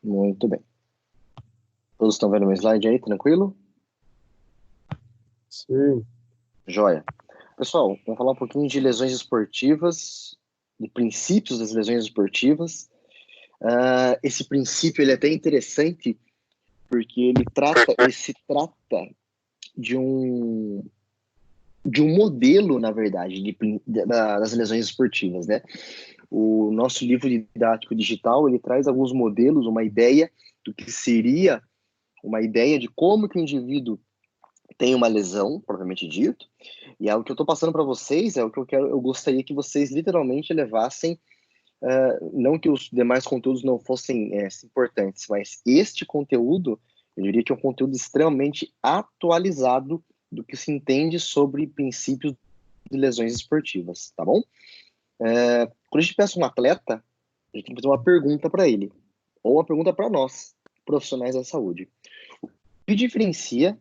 Muito bem. Todos estão vendo meu slide aí, tranquilo? Sim, Joia. Pessoal, vamos falar um pouquinho de lesões esportivas, de princípios das lesões esportivas. Esse princípio ele é até interessante porque ele se trata de um modelo, na verdade, das lesões esportivas, né? O nosso livro didático digital, ele traz alguns modelos, uma ideia do que seria uma ideia de como que o indivíduo tem uma lesão, propriamente dito, e é o que eu estou passando para vocês, é o que eu gostaria que vocês literalmente levassem, não que os demais conteúdos não fossem importantes, mas este conteúdo, eu diria que é um conteúdo extremamente atualizado do que se entende sobre princípios de lesões esportivas, tá bom? Quando a gente pensa um atleta, a gente tem que fazer uma pergunta para ele, ou uma pergunta para nós, profissionais da saúde. O que diferencia,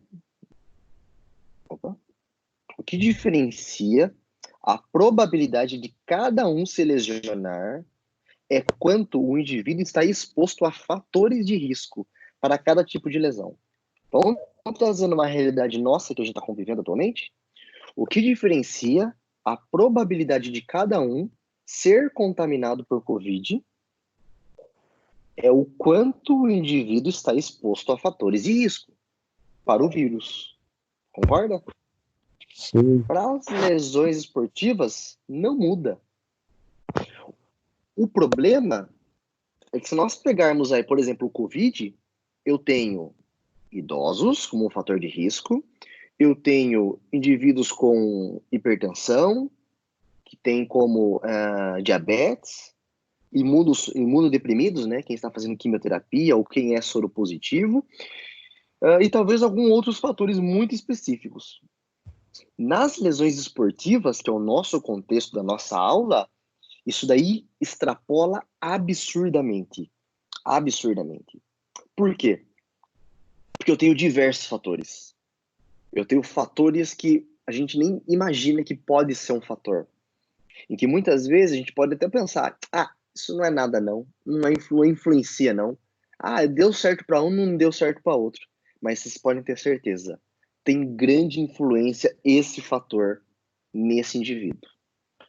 opa, o que diferencia a probabilidade de cada um se lesionar é quanto o indivíduo está exposto a fatores de risco para cada tipo de lesão. Vamos trazendo uma realidade nossa que a gente está convivendo atualmente? O que diferencia a probabilidade de cada um ser contaminado por Covid é o quanto o indivíduo está exposto a fatores de risco para o vírus. Concorda? sim, Para as lesões esportivas, não muda. O problema é que se nós pegarmos aí, por exemplo, o Covid, eu tenho idosos como um fator de risco, eu tenho indivíduos com hipertensão, que tem como diabetes, imunodeprimidos, né, quem está fazendo quimioterapia ou quem é soropositivo, e talvez alguns outros fatores muito específicos. Nas lesões esportivas, que é o nosso contexto da nossa aula, isso daí extrapola absurdamente. Absurdamente. Por quê? Porque eu tenho diversos fatores. Eu tenho fatores que a gente nem imagina que pode ser um fator. E que muitas vezes a gente pode até pensar, isso não é nada não, não influencia não. Deu certo para um, não deu certo para outro. Mas vocês podem ter certeza, tem grande influência esse fator nesse indivíduo.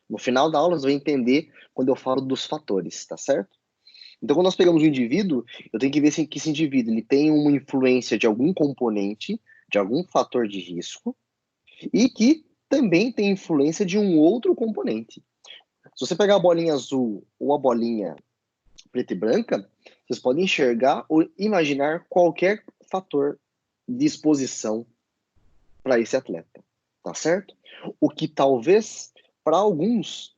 No final da aula, você vai entender quando eu falo dos fatores, tá certo? Então, quando nós pegamos um indivíduo, eu tenho que ver que esse indivíduo ele tem uma influência de algum componente, de algum fator de risco, e que também tem influência de um outro componente. Se você pegar a bolinha azul ou a bolinha preta e branca, vocês podem enxergar ou imaginar qualquer fator de exposição para esse atleta, tá certo? O que talvez, para alguns,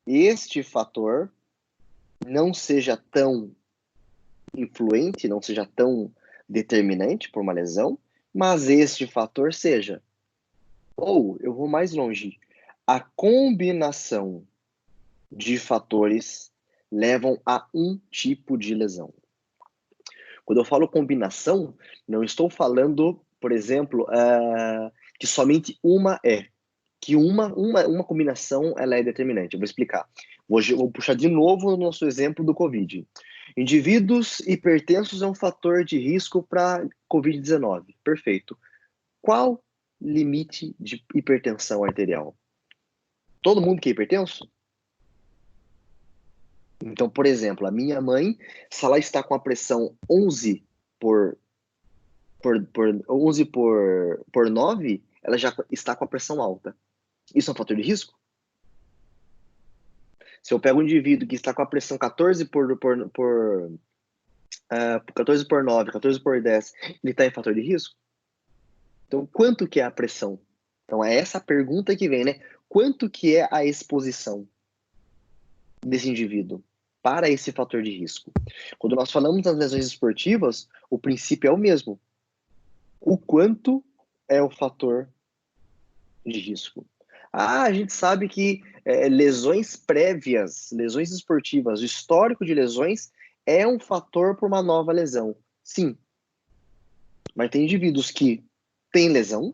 este fator não seja tão influente, não seja tão determinante por uma lesão, mas este fator seja. Ou, eu vou mais longe, a combinação de fatores levam a um tipo de lesão. Quando eu falo combinação, não estou falando, por exemplo, que somente uma é. Que uma combinação ela é determinante. Eu vou explicar. Vou puxar de novo o nosso exemplo do Covid. Indivíduos hipertensos é um fator de risco para Covid-19. Perfeito. Qual limite de hipertensão arterial? Todo mundo que é hipertenso? Então, por exemplo, a minha mãe, se ela está com a pressão 11 11 por 9, ela já está com a pressão alta. Isso é um fator de risco? Se eu pego um indivíduo que está com a pressão 14 por 9, 14 por 10, ele está em fator de risco? Então, quanto que é a pressão? Então, é essa pergunta que vem, né? Quanto que é a exposição desse indivíduo para esse fator de risco? Quando nós falamos das lesões esportivas, o princípio é o mesmo. O quanto é o fator de risco? A gente sabe que lesões prévias, lesões esportivas, o histórico de lesões é um fator para uma nova lesão. Sim, mas tem indivíduos que têm lesão,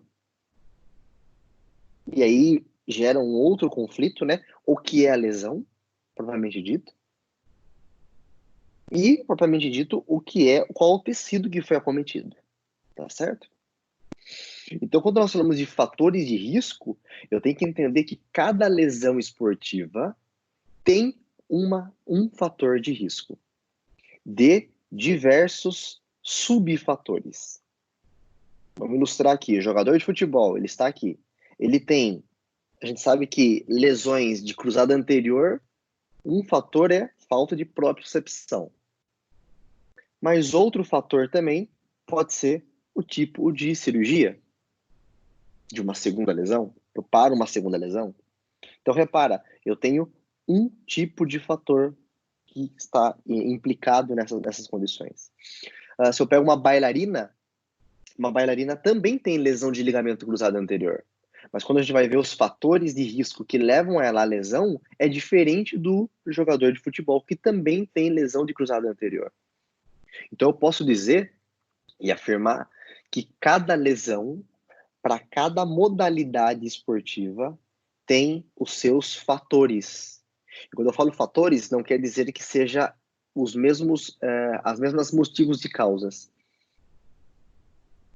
e aí gera um outro conflito, né? O que é a lesão, propriamente dito. e, propriamente dito, qual o tecido que foi acometido, tá certo? Então, quando nós falamos de fatores de risco, eu tenho que entender que cada lesão esportiva tem um fator de risco, de diversos subfatores. Vamos ilustrar aqui, o jogador de futebol, ele está aqui, a gente sabe que lesões de cruzada anterior, um fator é falta de propriocepção. Mas outro fator também pode ser o tipo de cirurgia de uma segunda lesão, para uma segunda lesão. Então, repara, eu tenho um tipo de fator que está implicado nessas condições. Se eu pego uma bailarina também tem lesão de ligamento cruzado anterior. Mas quando a gente vai ver os fatores de risco que levam ela à lesão, é diferente do jogador de futebol, que também tem lesão de cruzado anterior. Então, eu posso dizer e afirmar que cada lesão, para cada modalidade esportiva, tem os seus fatores. E quando eu falo fatores, não quer dizer que seja as mesmas motivos de causas.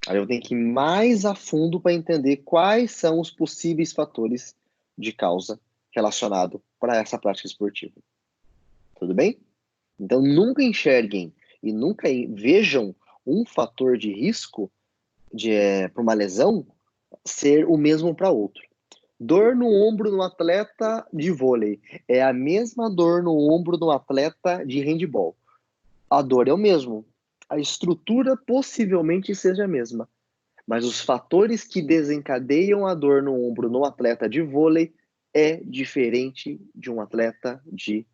Aí eu tenho que ir mais a fundo para entender quais são os possíveis fatores de causa relacionado para essa prática esportiva. Tudo bem? Então, nunca enxerguem e nunca vejam um fator de risco para uma lesão ser o mesmo para outro. Dor no ombro no atleta de vôlei é a mesma dor no ombro do atleta de handebol. A dor é o mesmo. A estrutura possivelmente seja a mesma. Mas os fatores que desencadeiam a dor no ombro no atleta de vôlei é diferente de um atleta de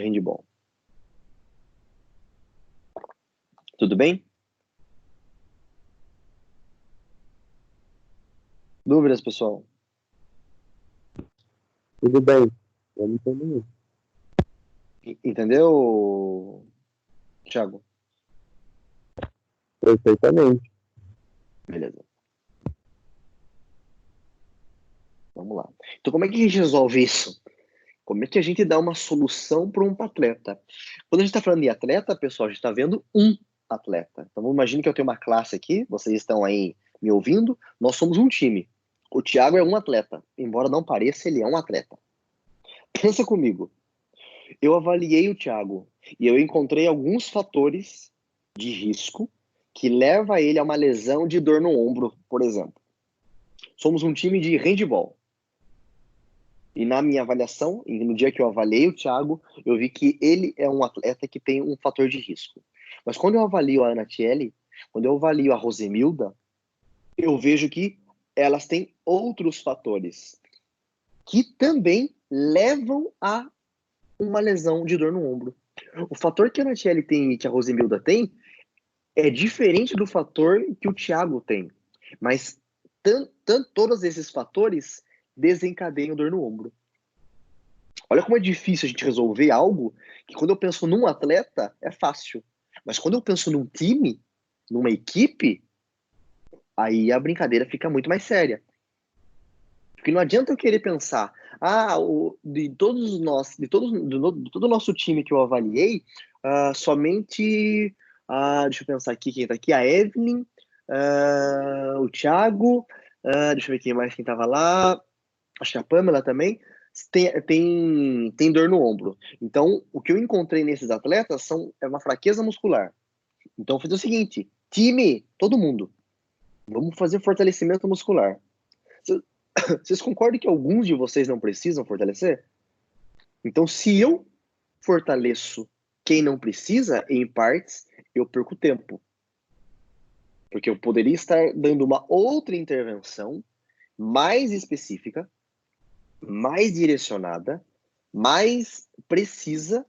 handebol. Tudo bem? Dúvidas, pessoal? Tudo bem. Vamos entender. Entendeu, Thiago? Perfeitamente. Beleza. Vamos lá. Então, como é que a gente resolve isso? Como é que a gente dá uma solução para um atleta? Quando a gente está falando de atleta, pessoal, a gente está vendo um atleta. Então, vamos imaginar que eu tenho uma classe aqui, vocês estão aí me ouvindo, nós somos um time. O Thiago é um atleta. Embora não pareça, ele é um atleta. Pensa comigo. Eu avaliei o Thiago e eu encontrei alguns fatores de risco que leva ele a uma lesão de dor no ombro, por exemplo. Somos um time de handball. E na minha avaliação, e no dia que eu avaliei o Thiago, eu vi que ele é um atleta que tem um fator de risco. Mas quando eu avalio a Anatiele, quando eu avalio a Rosemilda, eu vejo que elas têm outros fatores que também levam a uma lesão de dor no ombro. O fator que a Anatiele tem e que a Rosemilda tem é diferente do fator que o Thiago tem. Mas todos esses fatores desencadeiam dor no ombro. Olha como é difícil a gente resolver algo que quando eu penso num atleta é fácil. Mas quando eu penso num time, numa equipe, aí a brincadeira fica muito mais séria. Porque não adianta eu querer pensar, de todos nós, de todo o nosso time que eu avaliei, somente, deixa eu pensar aqui quem tá aqui, a Evelyn, o Thiago, deixa eu ver quem mais quem tava lá, acho que a Pamela também, tem dor no ombro. Então, o que eu encontrei nesses atletas é uma fraqueza muscular. Então, eu fiz o seguinte, time, todo mundo, vamos fazer fortalecimento muscular. Vocês concordam que alguns de vocês não precisam fortalecer? Então, se eu fortaleço quem não precisa, em partes, eu perco tempo. Porque eu poderia estar dando uma outra intervenção mais específica, mais direcionada, mais precisa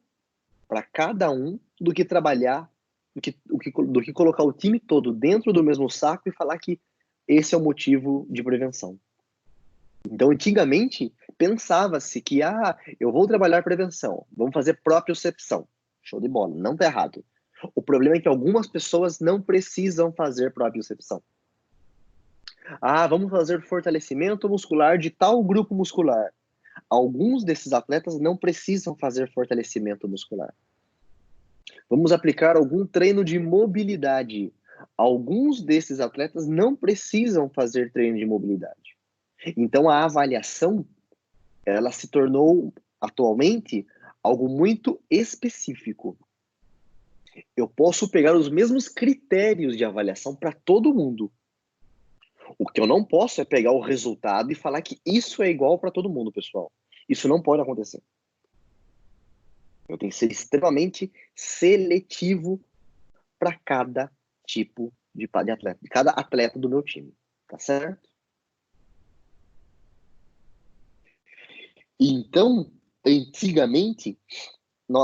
para cada um do que trabalhar, do que colocar o time todo dentro do mesmo saco e falar que esse é o motivo de prevenção. Então, antigamente, pensava-se que, eu vou trabalhar prevenção, vamos fazer propriocepção. Show de bola, não está errado. O problema é que algumas pessoas não precisam fazer propriocepção. Vamos fazer fortalecimento muscular de tal grupo muscular. Alguns desses atletas não precisam fazer fortalecimento muscular. Vamos aplicar algum treino de mobilidade. Alguns desses atletas não precisam fazer treino de mobilidade. Então, a avaliação, ela se tornou, atualmente, algo muito específico. Eu posso pegar os mesmos critérios de avaliação para todo mundo. O que eu não posso é pegar o resultado e falar que isso é igual para todo mundo, pessoal. Isso não pode acontecer. Eu tenho que ser extremamente seletivo para cada tipo de atleta, de cada atleta do meu time, tá certo? Então, antigamente, né,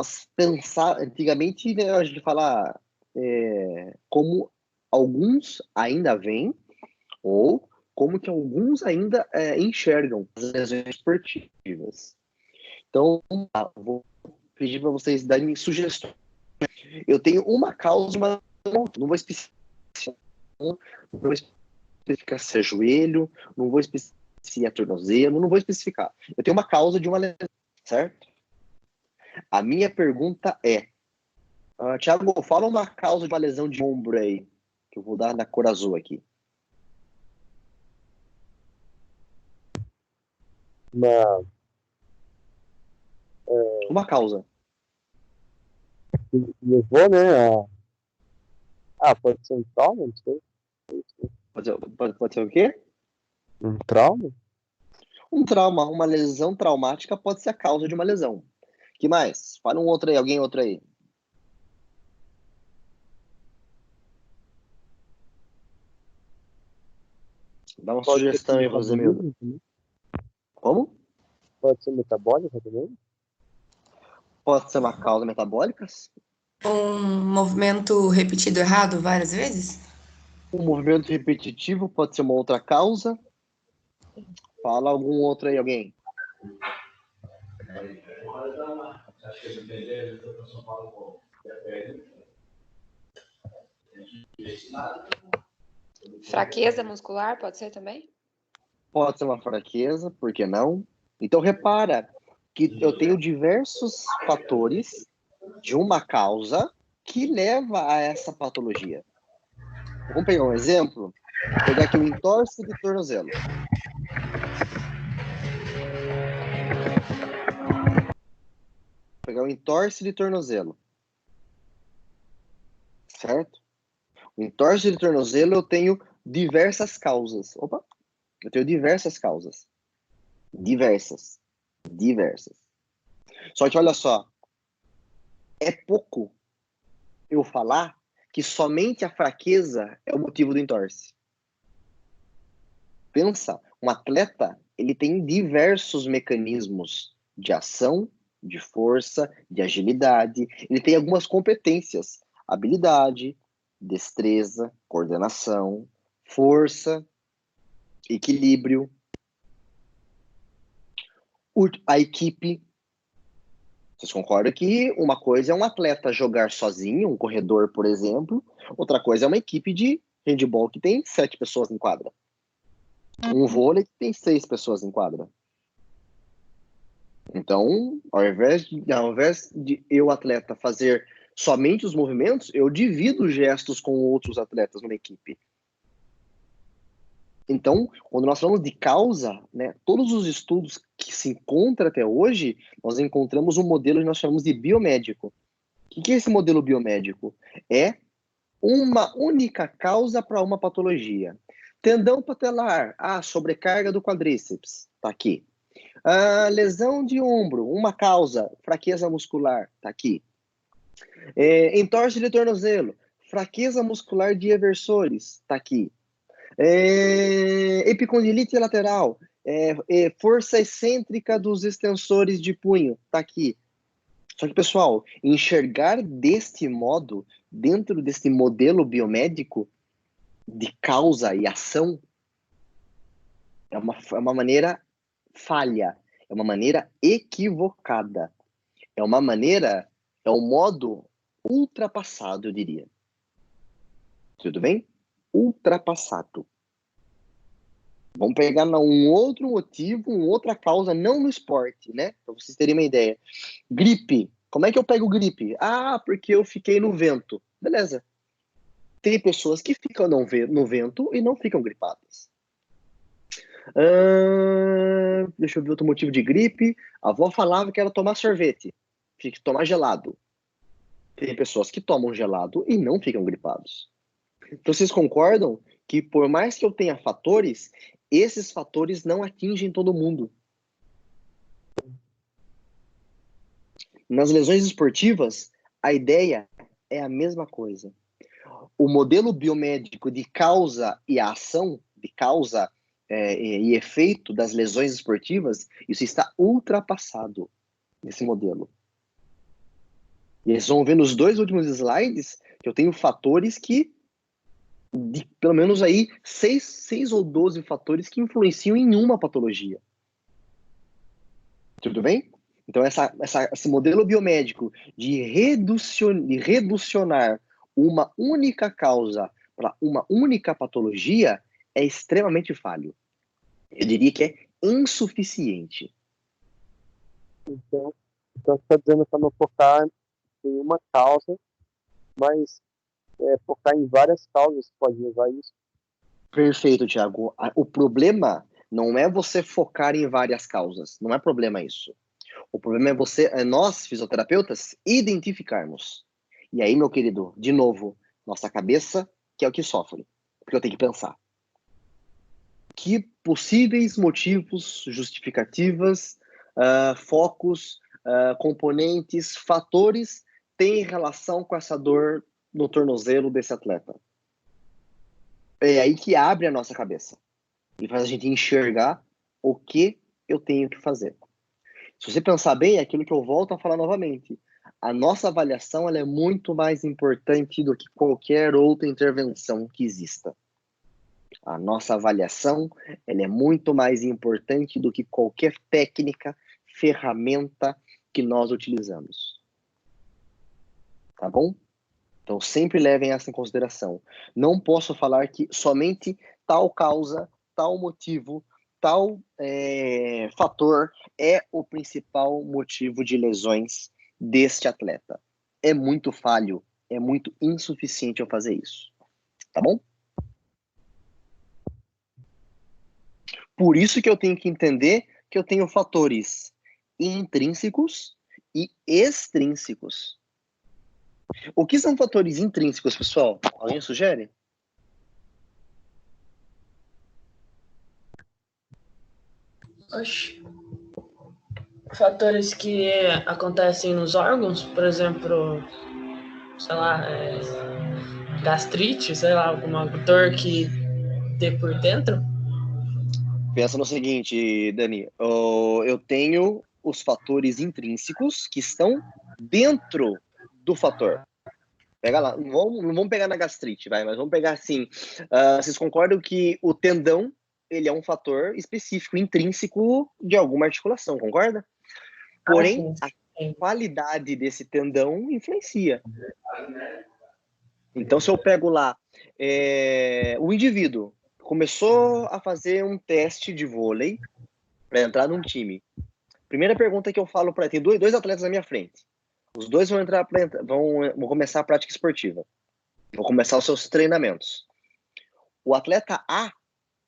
a gente fala como alguns ainda veem, ou como que alguns ainda enxergam as lesões esportivas. Então, vou pedir para vocês darem sugestões. Eu tenho uma causa, mas não vou especificar, não vou especificar se é joelho, não vou especificar se é tornozelo, não vou especificar. Eu tenho uma causa de uma lesão, certo? A minha pergunta é, Thiago, fala uma causa de uma lesão de ombro aí, que eu vou dar na cor azul aqui. Uma causa. Levou, né? Pode ser um trauma, não sei. Pode ser o quê? Um trauma? Um trauma, uma lesão traumática pode ser a causa de uma lesão. Que mais? Fala um outro aí, alguém outro aí. Dá uma Pode sugestão ser aí, Rosemilda. metabolismo também? Como? Pode ser metabólica também? Pode ser uma causa metabólica? Um movimento repetido errado várias vezes? Um movimento repetitivo pode ser uma outra causa. Fala algum outro aí, alguém. Fraqueza muscular pode ser também? Pode ser uma fraqueza, por que não? Então, repara que eu tenho diversos fatores de uma causa que leva a essa patologia. Vamos pegar um exemplo? Vou pegar aqui o entorse de tornozelo. Vou pegar o entorse de tornozelo. Certo? O entorse de tornozelo eu tenho diversas causas. Opa! Eu tenho diversas causas. Diversas. Só que olha só, é pouco eu falar que somente a fraqueza é o motivo do entorse. Pensa, um atleta, ele tem diversos mecanismos de ação, de força, de agilidade. Ele tem algumas competências, habilidade, destreza, coordenação, força, equilíbrio. A equipe. Vocês concordam que uma coisa é um atleta jogar sozinho, um corredor, por exemplo, outra coisa é uma equipe de handball que tem 7 pessoas em quadra. Um vôlei que tem 6 pessoas em quadra. Então, ao invés de eu, atleta, fazer somente os movimentos, eu divido gestos com outros atletas numa equipe. Então, quando nós falamos de causa, né, todos os estudos que se encontram até hoje, nós encontramos um modelo que nós chamamos de biomédico. O que é esse modelo biomédico? É uma única causa para uma patologia. Tendão patelar, sobrecarga do quadríceps, tá aqui. Lesão de ombro, uma causa, fraqueza muscular, tá aqui. Entorse de tornozelo, fraqueza muscular de eversores, tá aqui. Epicondilite lateral, força excêntrica dos extensores de punho, tá aqui. Só que, pessoal, enxergar deste modo, dentro desse modelo biomédico de causa e ação, é uma maneira falha, é uma maneira equivocada, é um modo ultrapassado, eu diria. Tudo bem? Ultrapassado. Vamos pegar um outro motivo, uma outra causa, não no esporte, né? Para vocês terem uma ideia. Gripe. Como é que eu pego gripe? Ah, porque eu fiquei no vento. Beleza. Tem pessoas que ficam no vento e não ficam gripadas. Deixa eu ver outro motivo de gripe. A avó falava que era tomar sorvete. Tinha que tomar gelado. Tem pessoas que tomam gelado e não ficam gripados. Então, vocês concordam que por mais que eu tenha fatores, esses fatores não atingem todo mundo? Nas lesões esportivas, a ideia é a mesma coisa. O modelo biomédico de causa e ação, de causa e efeito das lesões esportivas, isso está ultrapassado nesse modelo. E eles vão ver nos 2 últimos slides que eu tenho fatores que, de pelo menos aí, 6 ou 12 fatores que influenciam em uma patologia. Tudo bem? Então, esse modelo biomédico de reducionar uma única causa para uma única patologia é extremamente falho. Eu diria que é insuficiente. Então você está dizendo para não focar em uma causa, mas focar em várias causas pode levar a isso. Perfeito, Thiago. O problema não é você focar em várias causas. Não é problema isso. O problema é nós, fisioterapeutas, identificarmos. E aí, meu querido, de novo, nossa cabeça, que é o que sofre. Porque eu tenho que pensar. Que possíveis motivos, justificativas, focos, componentes, fatores têm relação com essa dor no tornozelo desse atleta? É aí que abre a nossa cabeça. E faz a gente enxergar o que eu tenho que fazer. Se você pensar bem, é aquilo que eu volto a falar novamente. A nossa avaliação ela é muito mais importante do que qualquer outra intervenção que exista. A nossa avaliação ela é muito mais importante do que qualquer técnica, ferramenta que nós utilizamos. Tá bom? Então, sempre levem essa em consideração. Não posso falar que somente tal causa, tal motivo, tal fator é o principal motivo de lesões deste atleta. É muito falho, é muito insuficiente eu fazer isso. Tá bom? Por isso que eu tenho que entender que eu tenho fatores intrínsecos e extrínsecos. O que são fatores intrínsecos, pessoal? Alguém sugere? Oxe. Fatores que acontecem nos órgãos, por exemplo, sei lá, gastrite, sei lá, alguma dor que dê por dentro. Pensa no seguinte, Dani, eu tenho os fatores intrínsecos que estão dentro do fator. Pega lá, não vamos pegar na gastrite, mas vamos pegar assim. Vocês concordam que o tendão ele é um fator específico, intrínseco de alguma articulação, concorda? Porém, a qualidade desse tendão influencia. Então, se eu pego lá, o indivíduo começou a fazer um teste de vôlei para entrar num time. Primeira pergunta que eu falo para ele, tem dois atletas na minha frente. Os dois vão começar a prática esportiva. Vão começar os seus treinamentos. O atleta A,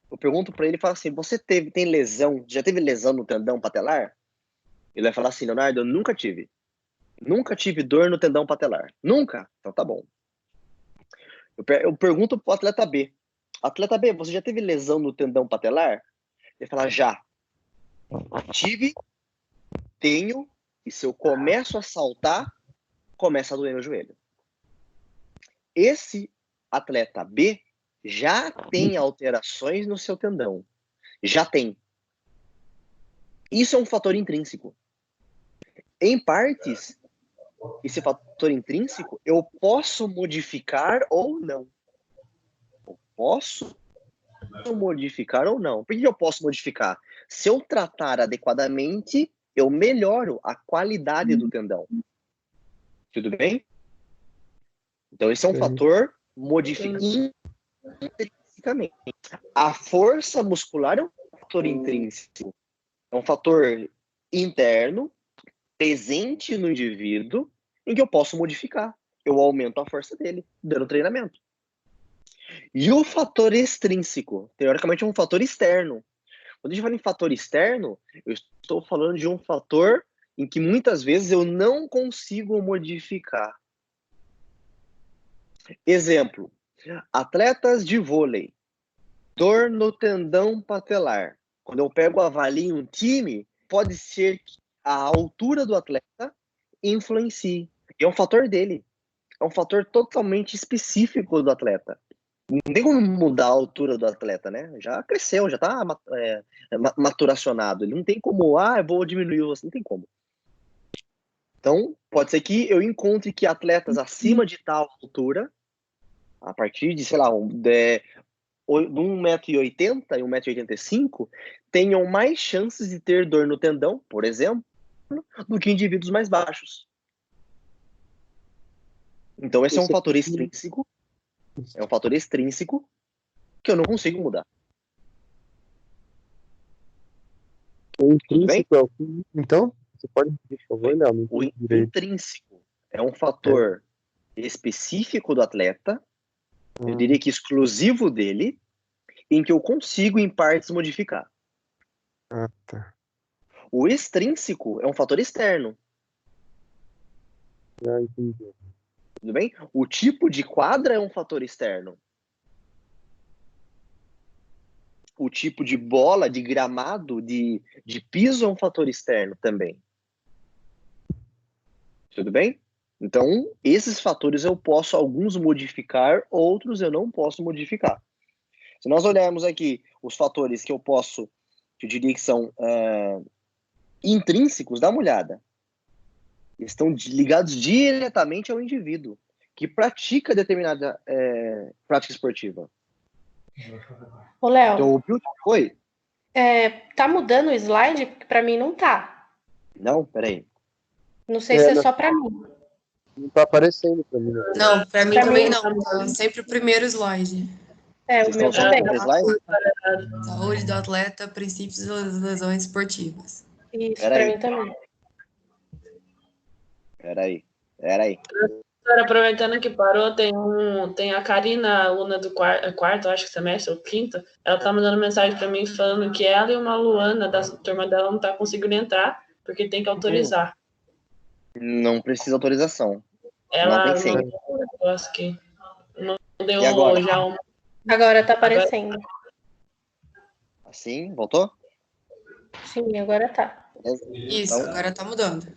eu pergunto para ele e falo assim, você tem lesão, já teve lesão no tendão patelar? Ele vai falar assim, Leonardo, eu nunca tive. Nunca tive dor no tendão patelar. Nunca? Então tá bom. Eu pergunto pro atleta B. Atleta B, você já teve lesão no tendão patelar? Ele fala, já. Tive, tenho, e se eu começo a saltar, começa a doer meu joelho. Esse atleta B já tem alterações no seu tendão. Já tem. Isso é um fator intrínseco. Em partes, esse fator intrínseco, eu posso modificar ou não. Eu posso modificar ou não. Por que eu posso modificar? Se eu tratar adequadamente, eu melhoro a qualidade do tendão. Tudo bem? Então, esse é um fator modificado intrinsecamente. A força muscular é um fator intrínseco. É um fator interno presente no indivíduo em que eu posso modificar. Eu aumento a força dele, dando treinamento. E o fator extrínseco, teoricamente, é um fator externo. Quando a gente fala em fator externo, eu estou falando de um fator em que muitas vezes eu não consigo modificar. Exemplo, atletas de vôlei, dor no tendão patelar. Quando eu pego, avalio um time, pode ser que a altura do atleta influencie. É um fator dele. É um fator totalmente específico do atleta. Não tem como mudar a altura do atleta, né? Já cresceu, já está maturacionado. Ele não tem como, eu vou diminuir você. Não tem como. Então, pode ser que eu encontre que atletas acima de tal altura, a partir de, sei lá, de 1,80 m e 1,85 m, tenham mais chances de ter dor no tendão, por exemplo, do que indivíduos mais baixos. Então, esse é um fator extrínseco. É um fator extrínseco que eu não consigo mudar. O intrínseco é o que... Então, você pode, por favor, Léo? O intrínseco é um fator específico do atleta, eu diria que exclusivo dele, em que eu consigo, em partes, modificar. Tá. O extrínseco é um fator externo. Entendi. Tudo bem? O tipo de quadra é um fator externo. O tipo de bola, de gramado, de piso é um fator externo também. Tudo bem? Então, esses fatores eu posso, alguns, modificar, outros eu não posso modificar. Se nós olharmos aqui os fatores que eu posso, que eu diria que são intrínsecos, dá uma olhada. Estão ligados diretamente ao indivíduo que pratica determinada prática esportiva. Ô, Léo, Então, oi? tá mudando o slide? Porque pra mim não tá. Não, peraí. Não sei se é só pra mim. Não tá aparecendo pra mim. Não, pra mim Pra também mim- não. Tá sempre o primeiro slide. Vocês O meu estão também. vendo o slide? Saúde do atleta, princípios das lesões esportivas. Isso, Peraí. pra mim também. Peraí. Agora, aproveitando que parou, tem a Karina, aluna do quarto, acho que semestre, ou quinto, ela tá mandando mensagem pra mim falando que ela e uma Luana da turma dela não tá conseguindo entrar, porque tem que autorizar. Não precisa autorização. Ela tem senha. mandou um negócio que não deu E agora? já um... Agora tá aparecendo. Assim, voltou? Sim, agora tá. Isso, Então, agora tá mudando.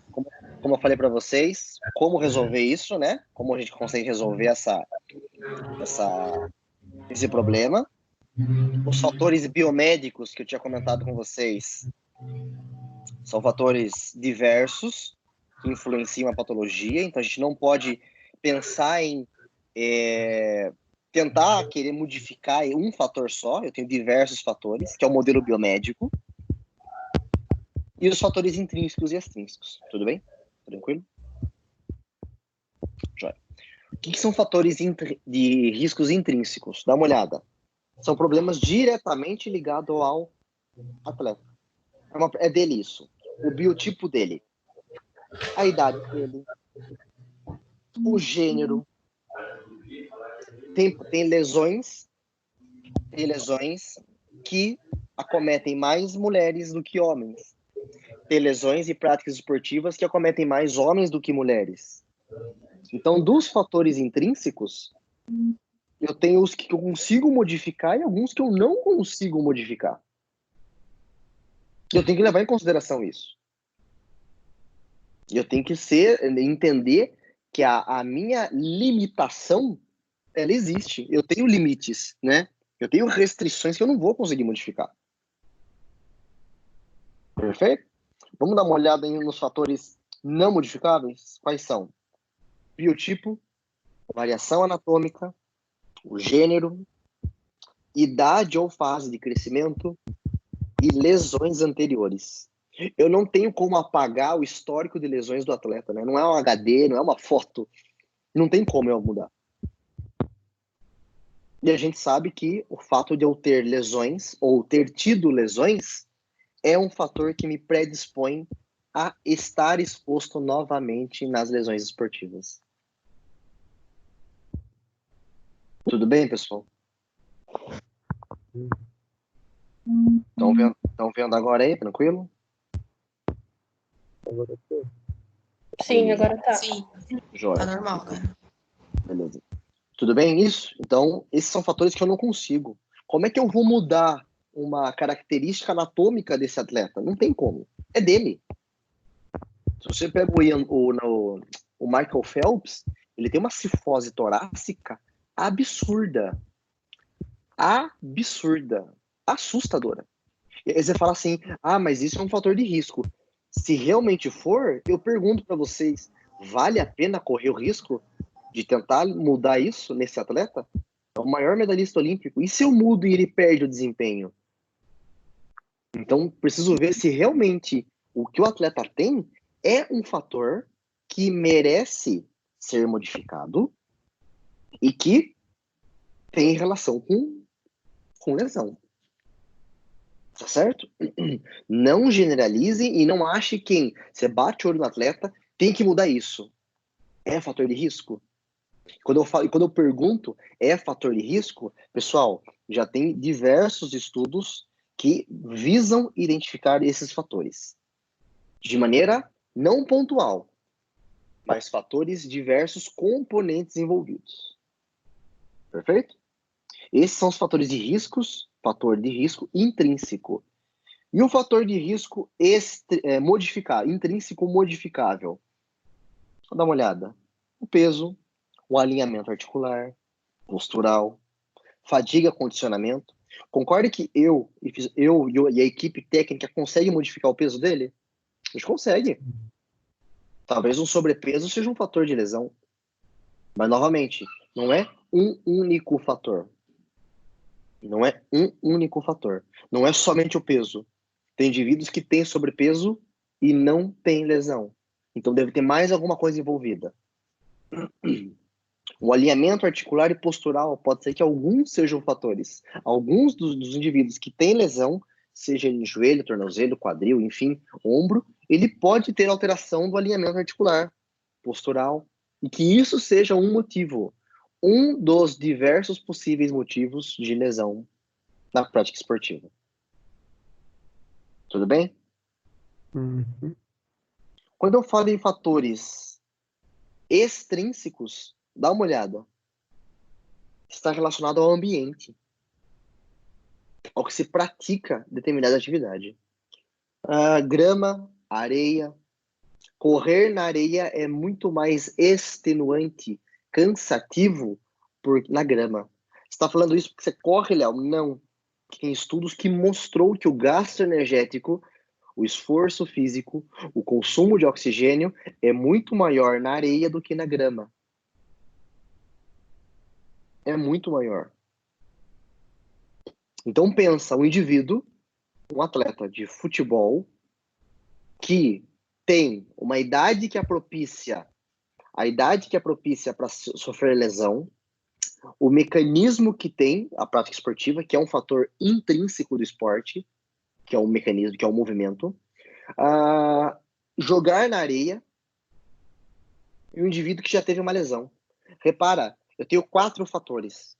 como eu falei para vocês, como resolver isso, né? Como a gente consegue resolver esse problema. Os fatores biomédicos que eu tinha comentado com vocês são fatores diversos que influenciam a patologia, então a gente não pode pensar em tentar querer modificar um fator só. Eu tenho diversos fatores, que é o modelo biomédico, e os fatores intrínsecos e extrínsecos. Tudo bem? Tranquilo? Joia. O que são fatores de riscos intrínsecos? Dá uma olhada. São problemas diretamente ligados ao atleta. É dele isso. O biotipo dele. A idade dele. O gênero. Tem lesões que acometem mais mulheres do que homens. Tem lesões e práticas esportivas que acometem mais homens do que mulheres. Então, dos fatores intrínsecos, eu tenho os que eu consigo modificar e alguns que eu não consigo modificar. Eu tenho que levar em consideração isso. Eu tenho que entender que a minha limitação, ela existe. Eu tenho limites, né? Eu tenho restrições que eu não vou conseguir modificar. Perfeito? Vamos dar uma olhada nos fatores não modificáveis? Quais são? Biotipo, variação anatômica, o gênero, idade ou fase de crescimento e lesões anteriores. Eu não tenho como apagar o histórico de lesões do atleta, né? Não é um HD, não é uma foto. Não tem como eu mudar. E a gente sabe que o fato de eu ter lesões ou ter tido lesões é um fator que me predispõe a estar exposto novamente nas lesões esportivas. Tudo bem, pessoal? Estão vendo agora aí, tranquilo? Agora eu tô. Sim, agora tá. Sim, Joia. tá normal, cara. Beleza. Tudo bem isso? Então, esses são fatores que eu não consigo. Como é que eu vou mudar uma característica anatômica desse atleta? Não tem como. É dele. Se você pega o Michael Phelps, ele tem uma cifose torácica absurda. Absurda. Assustadora. E aí você fala assim, mas isso é um fator de risco. Se realmente for, eu pergunto para vocês, vale a pena correr o risco de tentar mudar isso nesse atleta? É o maior medalhista olímpico. E se eu mudo e ele perde o desempenho? Então, preciso ver se realmente o que o atleta tem é um fator que merece ser modificado e que tem relação com lesão. Tá certo? Não generalize e não ache que você bate o olho no atleta, tem que mudar isso. É fator de risco? Quando eu pergunto, é fator de risco? Pessoal, já tem diversos estudos que visam identificar esses fatores. De maneira não pontual, mas fatores diversos componentes envolvidos. Perfeito? Esses são os fatores de riscos, fator de risco intrínseco. E o fator de risco intrínseco modificável? Vou dar uma olhada. O peso, o alinhamento articular, postural, fadiga, condicionamento. Concorda que eu e a equipe técnica consegue modificar o peso dele? A gente consegue. Talvez um sobrepeso seja um fator de lesão. Mas, novamente, não é um único fator. Não é um único fator. Não é somente o peso. Tem indivíduos que têm sobrepeso e não têm lesão. Então deve ter mais alguma coisa envolvida. O alinhamento articular e postural pode ser que alguns sejam fatores. Alguns dos indivíduos que têm lesão, seja em joelho, tornozelo, quadril, enfim, ombro, ele pode ter alteração do alinhamento articular, postural, e que isso seja um motivo, um dos diversos possíveis motivos de lesão na prática esportiva. Tudo bem? Uhum. Quando eu falo em fatores extrínsecos, dá uma olhada. Está relacionado ao ambiente, ao que se pratica determinada atividade. Grama, areia. Correr na areia é muito mais extenuante, cansativo na grama. Você está falando isso porque você corre, Léo? Não. Tem estudos que mostrou que o gasto energético, o esforço físico, o consumo de oxigênio é muito maior na areia do que na grama. É muito maior. Então pensa, um indivíduo, um atleta de futebol, que tem uma idade que é propícia, para sofrer lesão, o mecanismo que tem a prática esportiva, que é um fator intrínseco do esporte, que é um mecanismo, que é um movimento, jogar na areia, e um indivíduo que já teve uma lesão. Repara, eu tenho 4 fatores.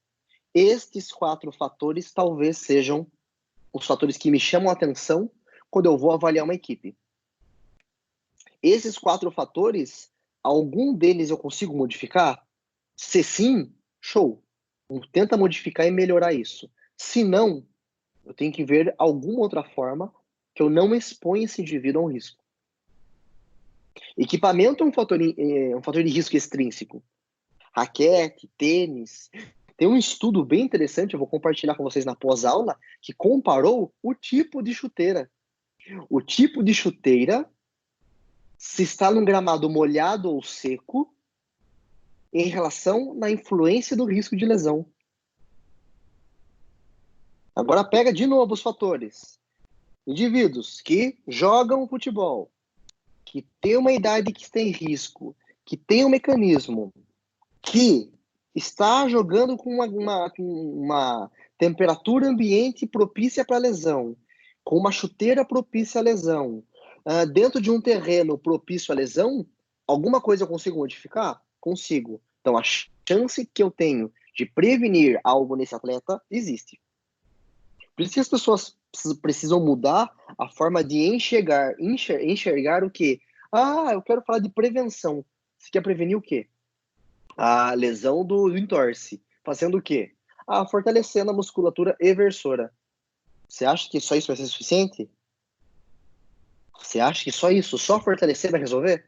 Estes 4 fatores talvez sejam os fatores que me chamam a atenção quando eu vou avaliar uma equipe. Esses 4 fatores, algum deles eu consigo modificar? Se sim, show. Tenta modificar e melhorar isso. Se não, eu tenho que ver alguma outra forma que eu não exponha esse indivíduo a um risco. Equipamento é um fator de risco extrínseco. Raquete, tênis. Tem um estudo bem interessante, eu vou compartilhar com vocês na pós-aula, que comparou o tipo de chuteira. O tipo de chuteira, se está num gramado molhado ou seco, em relação na influência do risco de lesão. Agora pega de novo os fatores. Indivíduos que jogam futebol, que têm uma idade que tem risco, que tem um mecanismo, que está jogando com uma temperatura ambiente propícia para lesão, com uma chuteira propícia à lesão, Dentro de um terreno propício à lesão, alguma coisa eu consigo modificar? Consigo. Então, a chance que eu tenho de prevenir algo nesse atleta existe. Por isso que as pessoas precisam mudar a forma de enxergar o quê? Eu quero falar de prevenção. Você quer prevenir o quê? A lesão do entorse. Fazendo o quê? Fortalecendo a musculatura eversora. Você acha que só isso vai ser suficiente? Você acha que só isso, só fortalecer vai resolver?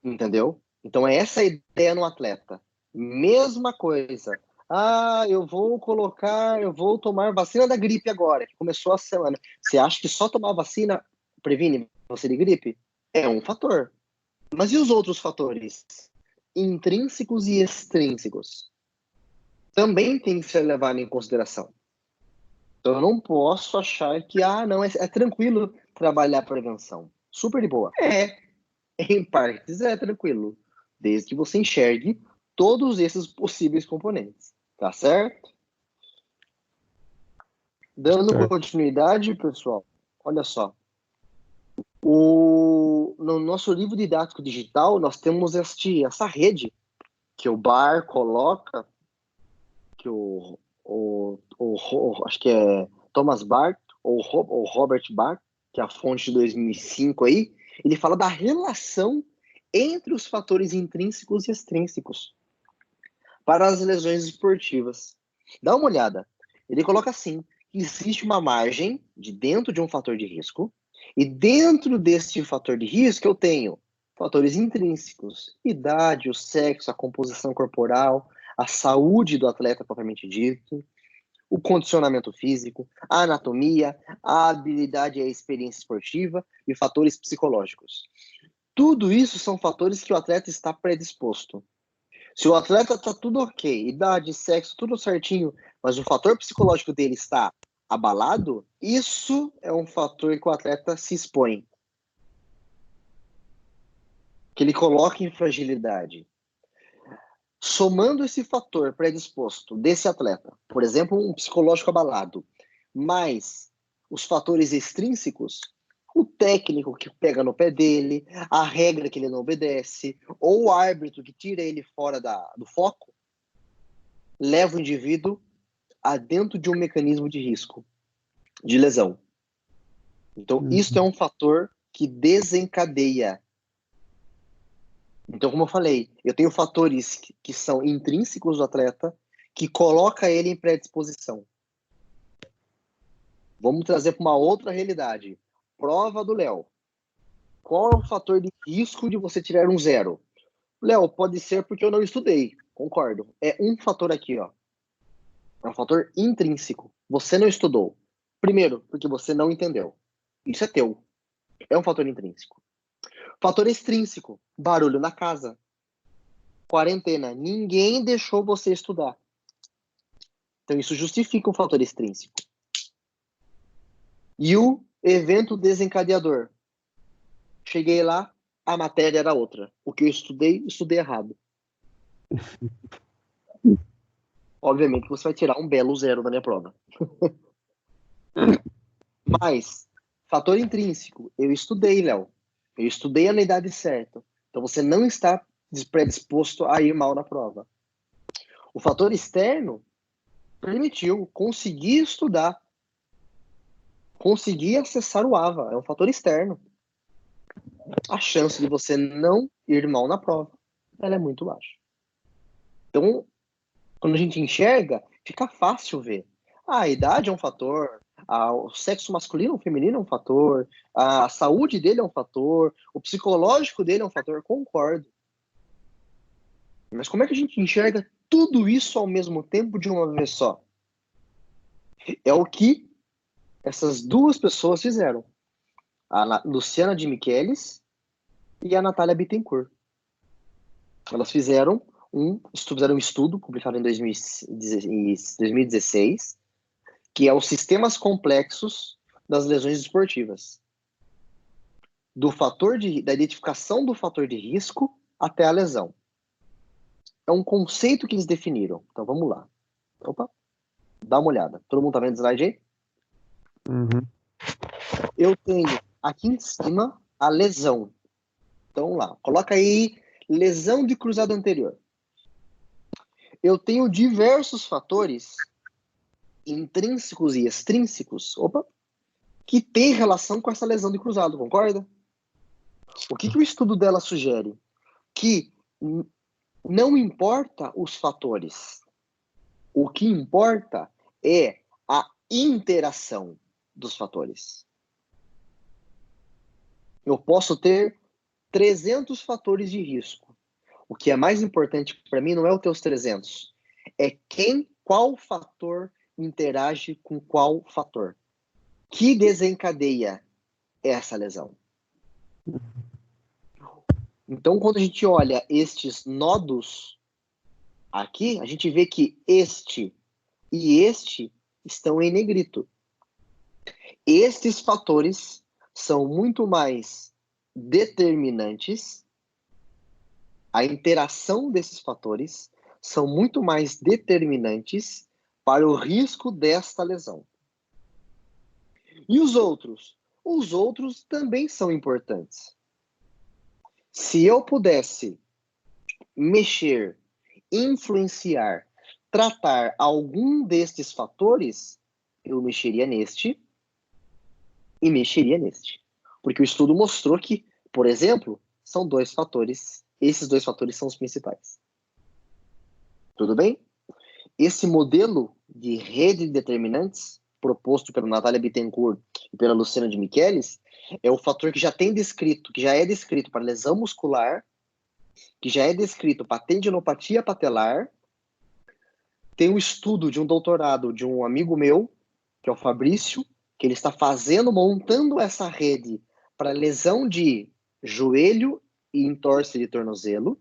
Entendeu? Então é essa a ideia no atleta. Mesma coisa. Eu vou tomar vacina da gripe agora, que começou a semana. Você acha que só tomar vacina previne você de gripe? É um fator. Mas e os outros fatores? Intrínsecos e extrínsecos. Também tem que ser levado em consideração. Então eu não posso achar que, não, é tranquilo trabalhar prevenção. Super de boa. Em partes é tranquilo, desde que você enxergue todos esses possíveis componentes, tá certo? Dando continuidade, pessoal, olha só. No nosso livro didático digital, nós temos essa rede que o Barr coloca, que acho que é Thomas Barr, ou Robert Barr, que é a fonte de 2005 aí, ele fala da relação entre os fatores intrínsecos e extrínsecos para as lesões esportivas. Dá uma olhada. Ele coloca assim, que existe uma margem de dentro de um fator de risco, e dentro desse fator de risco eu tenho fatores intrínsecos, idade, o sexo, a composição corporal, a saúde do atleta propriamente dito, o condicionamento físico, a anatomia, a habilidade e a experiência esportiva e fatores psicológicos. Tudo isso são fatores que o atleta está predisposto. Se o atleta está tudo ok, idade, sexo, tudo certinho, mas o fator psicológico dele está abalado, isso é um fator que o atleta se expõe. Que ele coloca em fragilidade. Somando esse fator predisposto desse atleta, por exemplo, um psicológico abalado, mais os fatores extrínsecos, o técnico que pega no pé dele, a regra que ele não obedece, ou o árbitro que tira ele fora do foco, leva o indivíduo a dentro de um mecanismo de risco, de lesão. Então, isso é um fator que desencadeia. Então, como eu falei, eu tenho fatores que são intrínsecos do atleta, que coloca ele em predisposição. Vamos trazer para uma outra realidade. Prova do Léo. Qual é o fator de risco de você tirar um 0? Léo, pode ser porque eu não estudei. Concordo. É um fator aqui, ó. É um fator intrínseco. Você não estudou. Primeiro, porque você não entendeu. Isso é teu. É um fator intrínseco. Fator extrínseco. Barulho na casa. Quarentena. Ninguém deixou você estudar. Então, isso justifica um fator extrínseco. E o evento desencadeador. Cheguei lá, a matéria era outra. O que eu estudei errado. Obviamente, você vai tirar um belo 0 da minha prova. Mas, fator intrínseco. Eu estudei, Léo. Eu estudei na idade certa. Então, você não está predisposto a ir mal na prova. O fator externo permitiu conseguir estudar. Conseguir acessar o AVA. É um fator externo. A chance de você não ir mal na prova, ela é muito baixa. Então, quando a gente enxerga, fica fácil ver. A idade é um fator, o sexo masculino ou feminino é um fator, a saúde dele é um fator, o psicológico dele é um fator, concordo. Mas como é que a gente enxerga tudo isso ao mesmo tempo de uma vez só? É o que essas duas pessoas fizeram. A Luciana de Michelis e a Natália Bittencourt. Elas fizeram um estudo publicado em 2016, que é os sistemas complexos das lesões esportivas. Da identificação do fator de risco até a lesão. É um conceito que eles definiram. Então vamos lá. Opa, dá uma olhada. Todo mundo tá vendo o slide aí? Uhum. Eu tenho aqui em cima a lesão. Então, lá, coloca aí lesão de cruzado anterior. Eu tenho diversos fatores intrínsecos e extrínsecos, que têm relação com essa lesão de cruzado, concorda? O que o estudo dela sugere? Que não importa os fatores. O que importa é a interação dos fatores. Eu posso ter 300 fatores de risco. O que é mais importante para mim não é os teus 300. É qual fator interage com qual fator. Que desencadeia essa lesão. Então, quando a gente olha estes nodos aqui, a gente vê que este e este estão em negrito. Estes fatores são muito mais determinantes, a interação desses fatores são muito mais determinantes para o risco desta lesão. E os outros? Os outros também são importantes. Se eu pudesse mexer, influenciar, tratar algum destes fatores, eu mexeria neste e mexeria neste. Porque o estudo mostrou que, por exemplo, são 2 fatores. Esses 2 fatores são os principais. Tudo bem? Esse modelo de rede de determinantes, proposto pela Natália Bittencourt e pela Luciana de Michelis, é o fator que já é descrito para lesão muscular, que já é descrito para tendinopatia patelar. Tem um estudo de um doutorado de um amigo meu, que é o Fabrício, que ele está montando essa rede para lesão de joelho e entorse de tornozelo.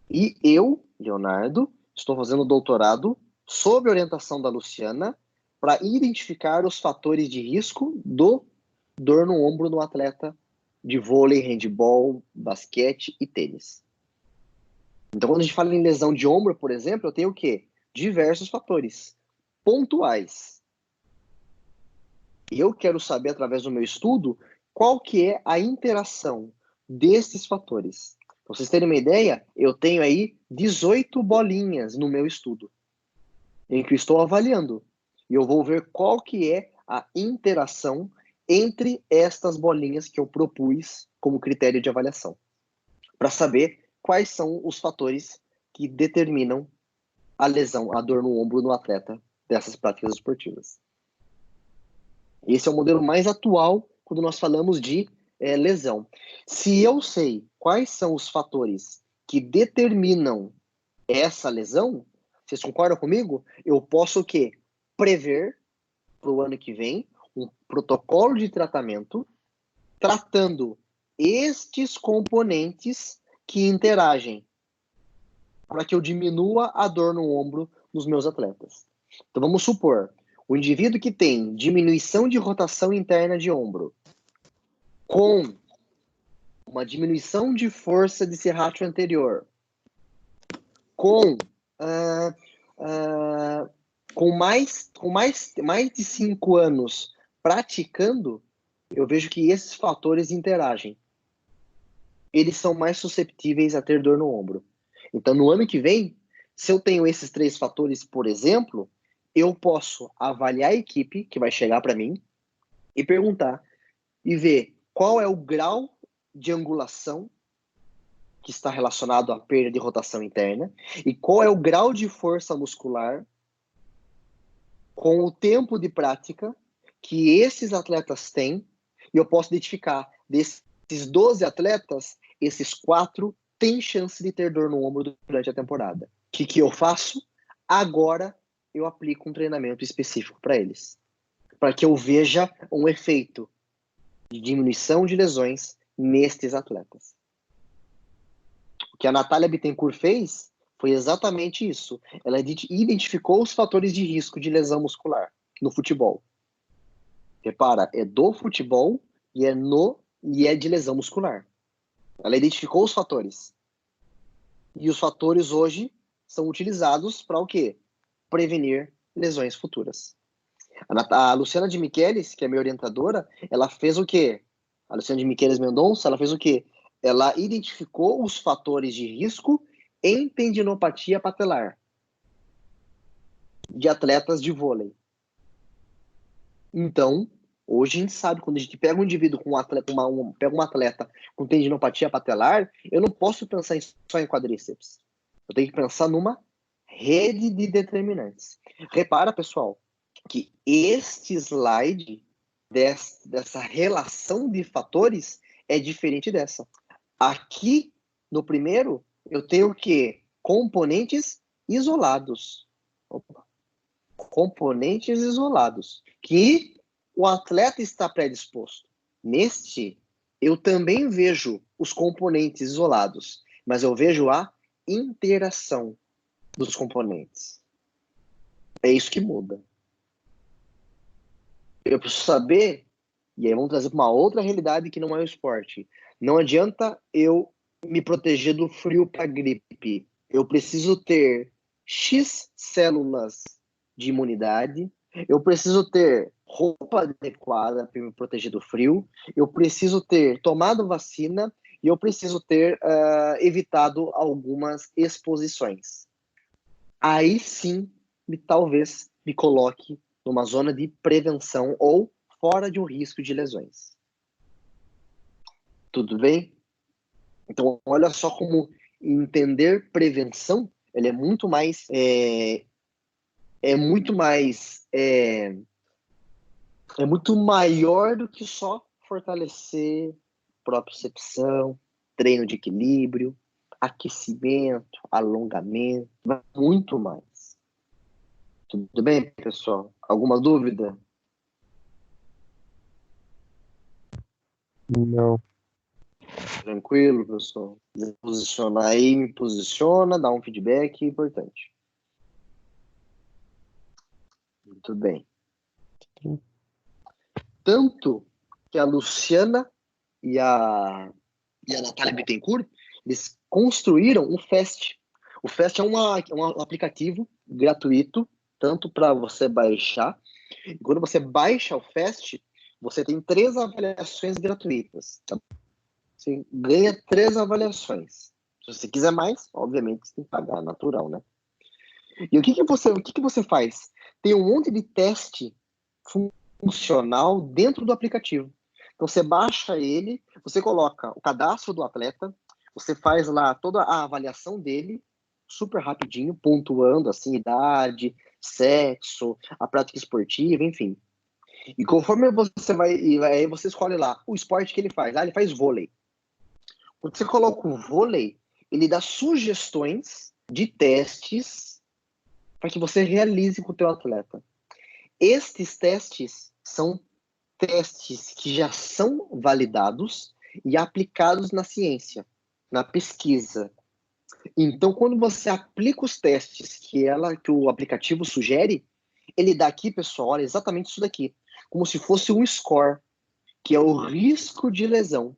E eu, Leonardo, estou fazendo doutorado sob orientação da Luciana para identificar os fatores de risco do dor no ombro no atleta de vôlei, handebol, basquete e tênis. Então, quando a gente fala em lesão de ombro, por exemplo, eu tenho o quê? Diversos fatores pontuais. Eu quero saber, através do meu estudo, qual que é a interação desses fatores. Para vocês terem uma ideia, eu tenho aí 18 bolinhas no meu estudo, em que eu estou avaliando. E eu vou ver qual que é a interação entre estas bolinhas que eu propus como critério de avaliação, para saber quais são os fatores que determinam a lesão, a dor no ombro no atleta dessas práticas esportivas. Esse é o modelo mais atual quando nós falamos de lesão. Se eu sei quais são os fatores que determinam essa lesão, vocês concordam comigo? Eu posso o quê? Prever para o ano que vem um protocolo de tratamento tratando estes componentes que interagem para que eu diminua a dor no ombro dos meus atletas. Então vamos supor, o indivíduo que tem diminuição de rotação interna de ombro com uma diminuição de força de serrátil anterior, com mais de 5 anos praticando, eu vejo que esses fatores interagem. Eles são mais susceptíveis a ter dor no ombro. Então, no ano que vem, se eu tenho esses 3 fatores, por exemplo, eu posso avaliar a equipe que vai chegar para mim e perguntar e ver qual é o grau de angulação que está relacionado à perda de rotação interna e qual é o grau de força muscular com o tempo de prática que esses atletas têm, e eu posso identificar desses 12 atletas, esses 4 têm chance de ter dor no ombro durante a temporada. O que eu faço? Agora eu aplico um treinamento específico para eles, para que eu veja um efeito de diminuição de lesões nestes atletas. O que a Natália Bittencourt fez foi exatamente isso. Ela identificou os fatores de risco de lesão muscular no futebol. Repara, é do futebol e é de lesão muscular. Ela identificou os fatores. E os fatores hoje são utilizados para o quê? Prevenir lesões futuras. A Luciana de Michelis, que é minha orientadora, ela fez o quê? A Luciana de Michelis Mendonça, ela fez o quê? Ela identificou os fatores de risco em tendinopatia patelar de atletas de vôlei. Então, hoje a gente sabe, quando a gente pega um indivíduo com um atleta, pega um atleta com tendinopatia patelar, eu não posso pensar só em quadríceps. Eu tenho que pensar numa rede de determinantes. Repara, pessoal, que este slide dessa relação de fatores é diferente dessa. Aqui, no primeiro, eu tenho o quê? Componentes isolados. Opa. Componentes isolados, que o atleta está predisposto. Neste, eu também vejo os componentes isolados, mas eu vejo a interação dos componentes. É isso que muda. Eu preciso saber, e aí vamos trazer para uma outra realidade que não é o esporte. Não adianta eu me proteger do frio para gripe. Eu preciso ter X células de imunidade, eu preciso ter roupa adequada para me proteger do frio, eu preciso ter tomado vacina e eu preciso ter evitado algumas exposições. Aí sim, talvez me coloque numa zona de prevenção ou fora de um risco de lesões. Tudo bem? Então, olha só como entender prevenção, ele é muito mais é muito maior do que só fortalecer propriocepção, treino de equilíbrio, aquecimento, alongamento, muito mais. Tudo bem, pessoal? Alguma dúvida? Não. Tranquilo, pessoal? Posicionar aí, me posiciona, dá um feedback importante. Muito bem. Tanto que a Luciana e a Natália Bittencourt, eles construíram o FAST. O FAST é um aplicativo gratuito, tanto para você baixar. E quando você baixa o FAST, você tem 3 avaliações gratuitas. Tá? Você ganha 3 avaliações. Se você quiser mais, obviamente, você tem que pagar, natural, né? E o que você faz? Tem um monte de teste funcional dentro do aplicativo. Então, você baixa ele, você coloca o cadastro do atleta, você faz lá toda a avaliação dele, super rapidinho, pontuando, assim, idade, sexo, a prática esportiva, enfim. E conforme você vai, aí você escolhe lá o esporte que ele faz. Ele faz vôlei. Quando você coloca o vôlei, ele dá sugestões de testes para que você realize com o teu atleta. Estes testes são testes que já são validados e aplicados na ciência, na pesquisa. Então, quando você aplica os testes que o aplicativo sugere, ele dá aqui, pessoal, olha, exatamente isso daqui, como se fosse um score, que é o risco de lesão,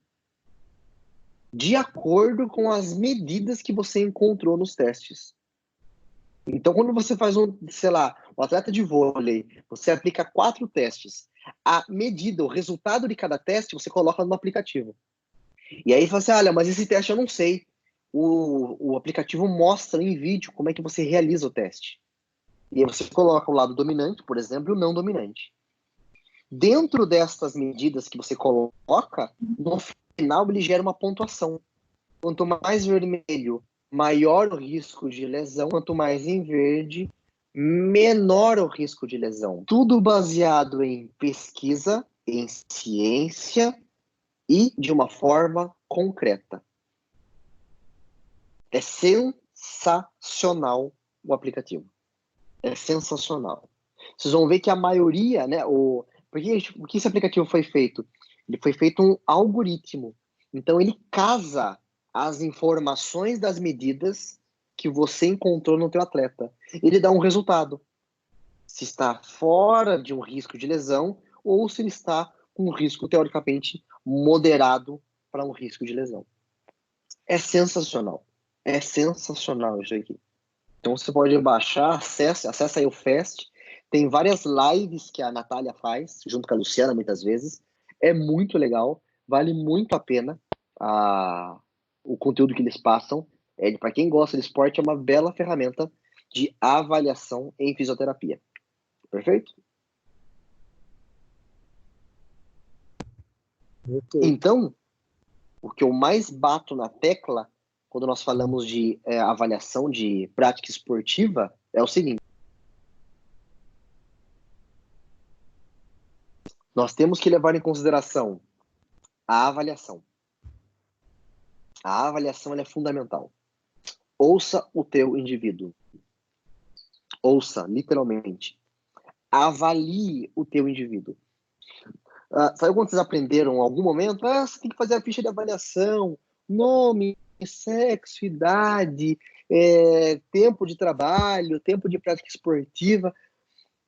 de acordo com as medidas que você encontrou nos testes. Então, quando você faz um atleta de vôlei, você aplica 4 testes. A medida, o resultado de cada teste, você coloca no aplicativo. E aí você olha, mas esse teste eu não sei. O aplicativo mostra em vídeo como é que você realiza o teste. E aí você coloca o lado dominante, por exemplo, e o não dominante. Dentro destas medidas que você coloca, no final ele gera uma pontuação. Quanto mais vermelho, maior o risco de lesão. Quanto mais em verde, menor o risco de lesão. Tudo baseado em pesquisa, em ciência e de uma forma concreta. É sensacional o aplicativo. É sensacional. Vocês vão ver que a maioria, né? Por que esse aplicativo foi feito? Ele foi feito um algoritmo. Então ele casa as informações das medidas que você encontrou no teu atleta. Ele dá um resultado. Se está fora de um risco de lesão ou se ele está com um risco, teoricamente, moderado para um risco de lesão. É sensacional. É sensacional isso aqui. Então você pode baixar, acessa aí o FAST. Tem várias lives que a Natália faz, junto com a Luciana, muitas vezes. É muito legal, vale muito a pena o conteúdo que eles passam. Para quem gosta de esporte, é uma bela ferramenta de avaliação em fisioterapia. Perfeito? Então, o que eu mais bato na tecla quando nós falamos de avaliação de prática esportiva é o seguinte: nós temos que levar em consideração a avaliação. A avaliação ela é fundamental. Ouça o teu indivíduo. Ouça, literalmente. Avalie o teu indivíduo. Sabe quando vocês aprenderam em algum momento? Você tem que fazer a ficha de avaliação, nome, sexo, idade, tempo de trabalho, tempo de prática esportiva.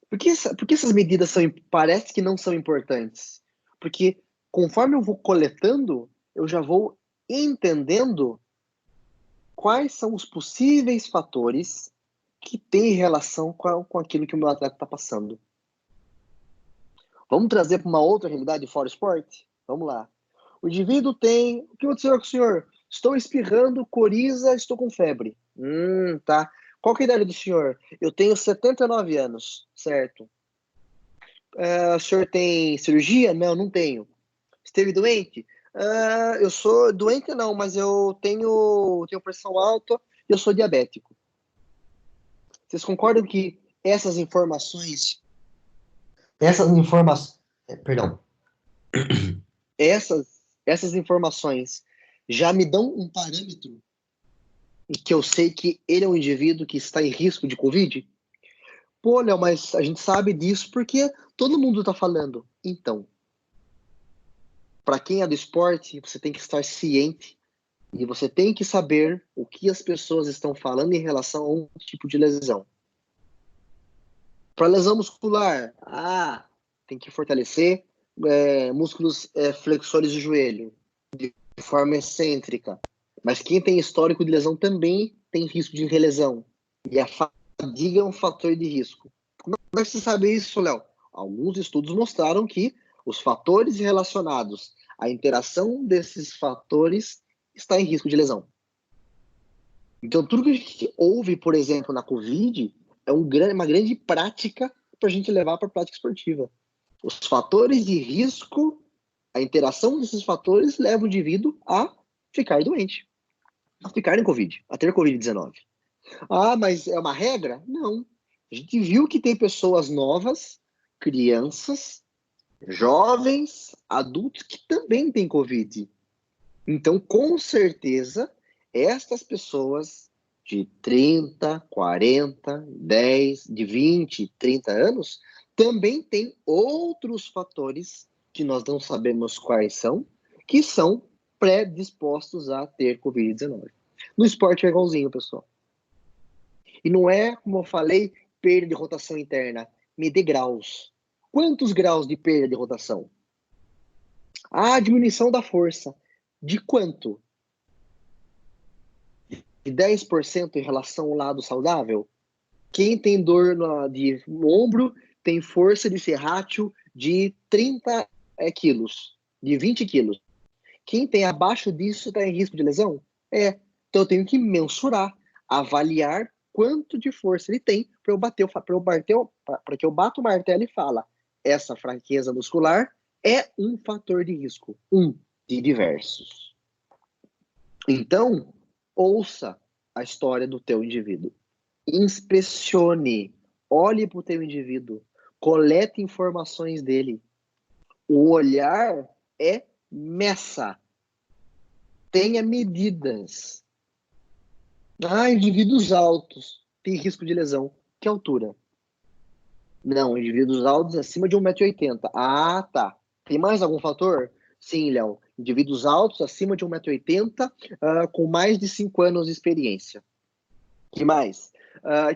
Por que essas medidas parece que não são importantes? Porque conforme eu vou coletando, eu já vou entendendo quais são os possíveis fatores que têm relação com aquilo que o meu atleta está passando. Vamos trazer para uma outra realidade fora esporte? Vamos lá. O indivíduo tem... O que aconteceu com o senhor? Estou espirrando, coriza, estou com febre. Tá. Qual que é a idade do senhor? Eu tenho 79 anos, certo. O senhor tem cirurgia? Não tenho. Esteve doente? Eu sou doente não, mas eu tenho pressão alta e eu sou diabético. Vocês concordam que essas informações já me dão um parâmetro e que eu sei que ele é um indivíduo que está em risco de Covid? Pô, Léo, mas a gente sabe disso porque todo mundo está falando. Então, para quem é do esporte, você tem que estar ciente e você tem que saber o que as pessoas estão falando em relação a um tipo de lesão. Para lesão muscular, tem que fortalecer músculos flexores do joelho de forma excêntrica. Mas quem tem histórico de lesão também tem risco de relesão. E a fadiga é um fator de risco. Como é que você sabe isso, Léo? Alguns estudos mostraram que os fatores relacionados à interação desses fatores está em risco de lesão. Então, tudo que a gente ouve, por exemplo, na Covid, é uma grande prática para a gente levar para a prática esportiva. Os fatores de risco, a interação desses fatores leva o indivíduo a ficar doente, a ficar em Covid, a ter Covid-19. Mas é uma regra? Não. A gente viu que tem pessoas novas, crianças, jovens, adultos que também têm Covid. Então, com certeza, estas pessoas de 30, 40, 10, de 20, 30 anos, também têm outros fatores que nós não sabemos quais são, que são predispostos a ter Covid-19. No esporte é igualzinho, pessoal. E não é, como eu falei, perda de rotação interna, medir graus. Quantos graus de perda de rotação? Diminuição da força. De quanto? De 10% em relação ao lado saudável? Quem tem dor no ombro tem força de serrátil de 30 quilos, de 20 quilos. Quem tem abaixo disso está em risco de lesão? Então eu tenho que mensurar, avaliar quanto de força ele tem para que eu bata o martelo e fala: essa fraqueza muscular é um fator de risco, um de diversos. Então, ouça a história do teu indivíduo. Inspecione, olhe para o teu indivíduo, colete informações dele. O olhar é meça. Tenha medidas. Indivíduos altos têm risco de lesão. Que altura? Não, indivíduos altos acima de 1,80 m. Tá. Tem mais algum fator? Sim, Léo. Indivíduos altos acima de 1,80 m, com mais de 5 anos de experiência. Que mais?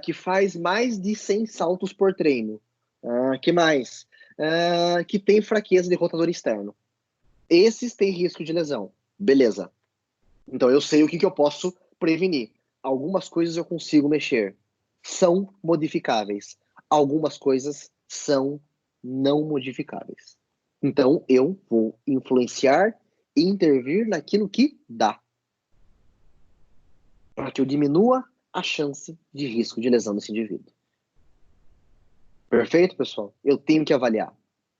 Que faz mais de 100 saltos por treino. Que mais? Que tem fraqueza de rotador externo. Esses têm risco de lesão. Beleza. Então eu sei o que eu posso prevenir. Algumas coisas eu consigo mexer. São modificáveis. algumas coisas são não modificáveis. Então, eu vou influenciar e intervir naquilo que dá, para que eu diminua a chance de risco de lesão desse indivíduo. Perfeito, pessoal? Eu tenho que avaliar.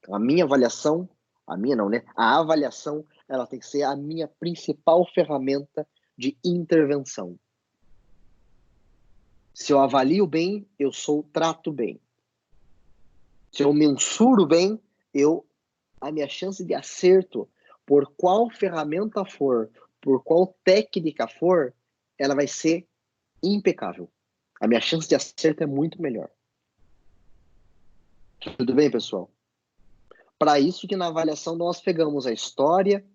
A minha avaliação, a minha não, né? A avaliação, ela tem que ser a minha principal ferramenta de intervenção. Se eu avalio bem, eu trato bem. Se eu mensuro bem, a minha chance de acerto, por qual ferramenta for, por qual técnica for, ela vai ser impecável. A minha chance de acerto é muito melhor. Tudo bem, pessoal? Para isso que na avaliação nós pegamos a história,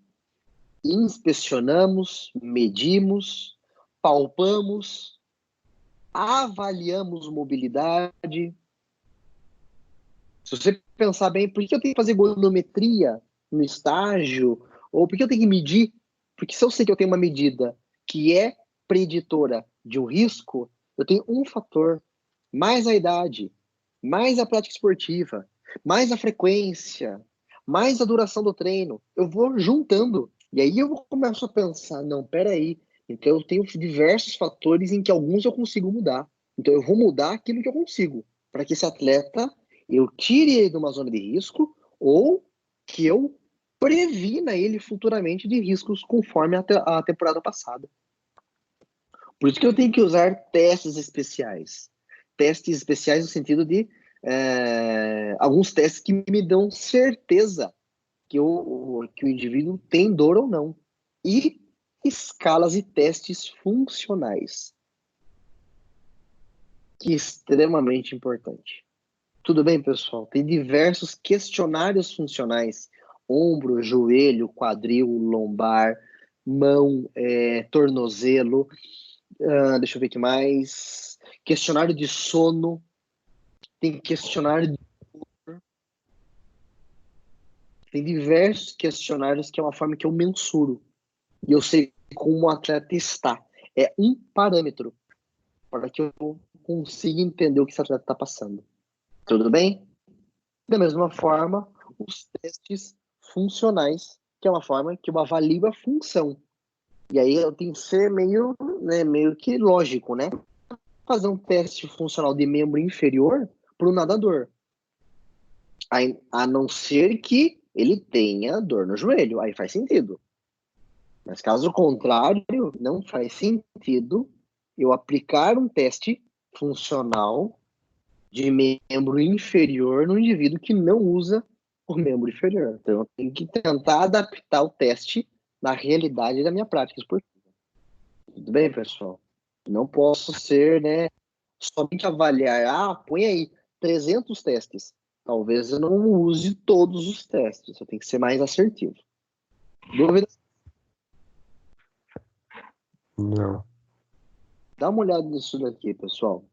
inspecionamos, medimos, palpamos, avaliamos mobilidade. Se você pensar bem, por que eu tenho que fazer goniometria no estágio? Ou por que eu tenho que medir? Porque se eu sei que eu tenho uma medida que é preditora de um risco, eu tenho um fator, mais a idade, mais a prática esportiva, mais a frequência, mais a duração do treino. Eu vou juntando. E aí eu começo a pensar, não, peraí, então eu tenho diversos fatores em que alguns eu consigo mudar. Então eu vou mudar aquilo que eu consigo, para que esse atleta, eu tire ele de uma zona de risco, ou que eu previna ele futuramente de riscos conforme a temporada passada. Por isso que eu tenho que usar testes especiais. Testes especiais no sentido de alguns testes que me dão certeza que o indivíduo tem dor ou não. E escalas e testes funcionais, que é extremamente importante. Tudo bem, pessoal? Tem diversos questionários funcionais: ombro, joelho, quadril, lombar, mão, tornozelo. Deixa eu ver o que mais. Questionário de sono. Tem questionário de... Tem diversos questionários que é uma forma que eu mensuro. E eu sei como o atleta está. É um parâmetro para que eu consiga entender o que esse atleta está passando. Tudo bem? Da mesma forma, os testes funcionais, que é uma forma que eu avalio a função. E aí eu tenho que ser meio que lógico, né? Fazer um teste funcional de membro inferior para o nadador. A não ser que ele tenha dor no joelho. Aí faz sentido. Mas caso contrário, não faz sentido eu aplicar um teste funcional de membro inferior no indivíduo que não usa o membro inferior. Então eu tenho que tentar adaptar o teste na realidade da minha prática esportiva. Tudo bem, pessoal? Não posso ser, somente avaliar, põe aí 300 testes. Talvez eu não use todos os testes, eu tenho que ser mais assertivo. Dúvidas? Não. Dá uma olhada nisso daqui, pessoal.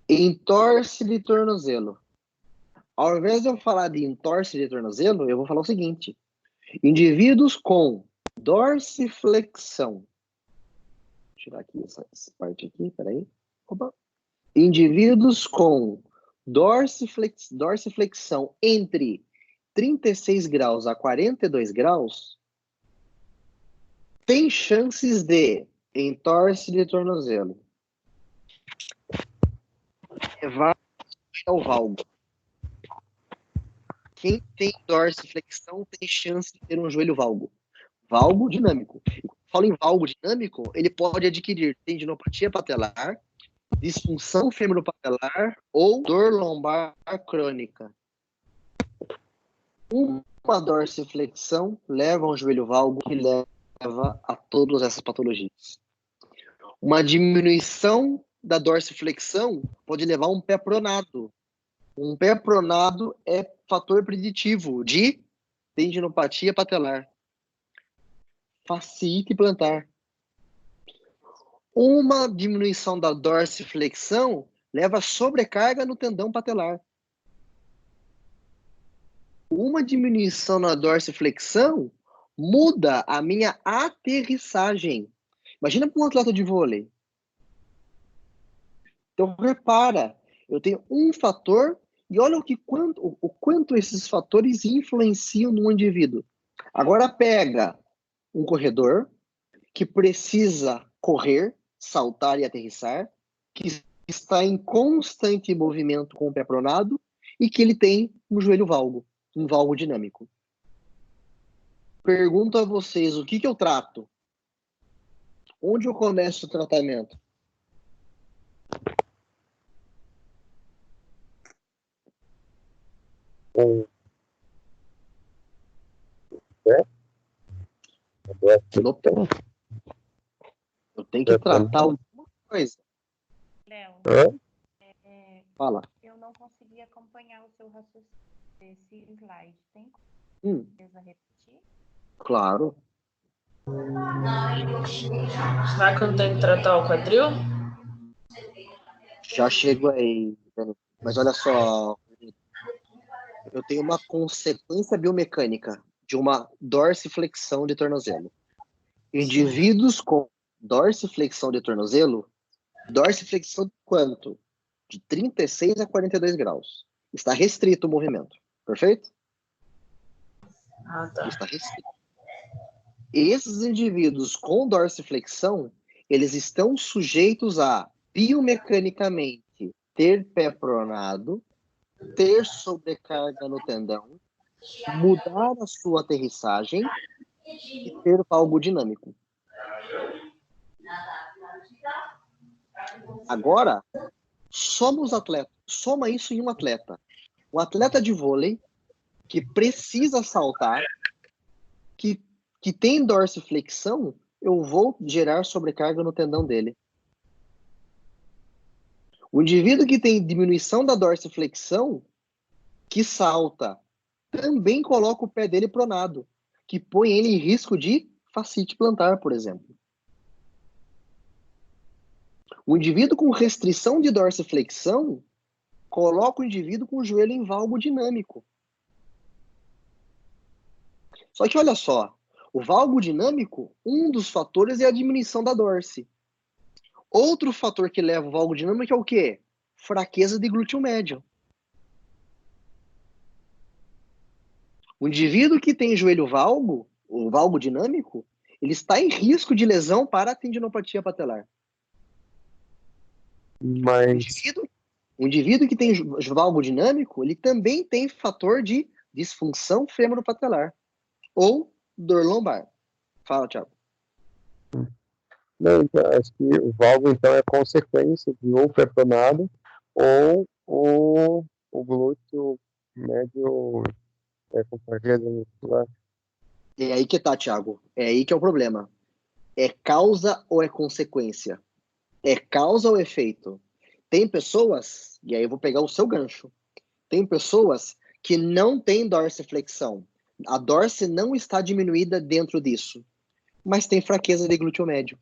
Entorse de tornozelo. Ao invés de eu falar de entorse de tornozelo, eu vou falar o seguinte: indivíduos com dorsiflexão. Vou tirar aqui essa parte aqui, peraí. Opa. Indivíduos com dorsiflexão entre 36 graus a 42 graus tem chances de entorse de tornozelo, levar ao valgo. Quem tem dorsiflexão tem chance de ter um joelho valgo. Valgo dinâmico. Quando falo em valgo dinâmico, ele pode adquirir tendinopatia patelar, disfunção femoropatelar ou dor lombar crônica. Uma dorsiflexão leva a um joelho valgo que leva a todas essas patologias. Uma diminuição da dorsiflexão pode levar a um pé pronado. Um pé pronado é fator preditivo de tendinopatia patelar, fasciite plantar. Uma diminuição da dorsiflexão leva a sobrecarga no tendão patelar. Uma diminuição na dorsiflexão muda a minha aterrissagem. Imagina para um atleta de vôlei. Então, repara, Eu tenho um fator e olha o quanto esses fatores influenciam no indivíduo. Agora pega um corredor que precisa correr, saltar e aterrissar, que está em constante movimento com o pé pronado e que ele tem um joelho valgo, um valgo dinâmico. Pergunto a vocês, o que eu trato? Onde eu começo o tratamento? No pé. Eu tenho que tratar alguma coisa. Léo, Fala. eu não consegui acompanhar o seu raciocínio desse slide. Tem certeza repetir? Claro. Será que não tem que tratar o quadril? Já chego aí. Mas olha só, eu tenho uma consequência biomecânica de uma dorsiflexão de tornozelo. Indivíduos com dorsiflexão de tornozelo, dorsiflexão de quanto? De 36 a 42 graus. Está restrito o movimento, perfeito? Ah, tá. Está restrito. Esses indivíduos com dorsiflexão, eles estão sujeitos a, biomecanicamente, ter pé pronado, ter sobrecarga no tendão, mudar a sua aterrissagem e ter valgo dinâmico. Agora, somos atletas. Soma isso em um atleta. Um atleta de vôlei que precisa saltar, que tem dorsiflexão, eu vou gerar sobrecarga no tendão dele. O indivíduo que tem diminuição da dorsiflexão, que salta, também coloca o pé dele pronado, que põe ele em risco de fascite plantar, por exemplo. O indivíduo com restrição de dorsiflexão coloca o indivíduo com o joelho em valgo dinâmico. Só que olha só, o valgo dinâmico, um dos fatores é a diminuição da dorse. Outro fator que leva o valgo dinâmico é o quê? Fraqueza de glúteo médio. O indivíduo que tem joelho valgo, o valgo dinâmico, ele está em risco de lesão para a tendinopatia patelar. Mas O indivíduo que tem valgo dinâmico, ele também tem fator de disfunção fêmuro-patelar ou dor lombar. Fala, Thiago. não, então, acho que o valgo então é consequência de ou pé pronado ou o glúteo médio com fraqueza muscular. É aí que tá, Thiago. É aí que é o problema. É causa ou é consequência? É causa ou efeito? Tem pessoas, e aí eu vou pegar o seu gancho, tem pessoas que não têm dorsiflexão. A dorse não está diminuída dentro disso, mas tem fraqueza de glúteo médio.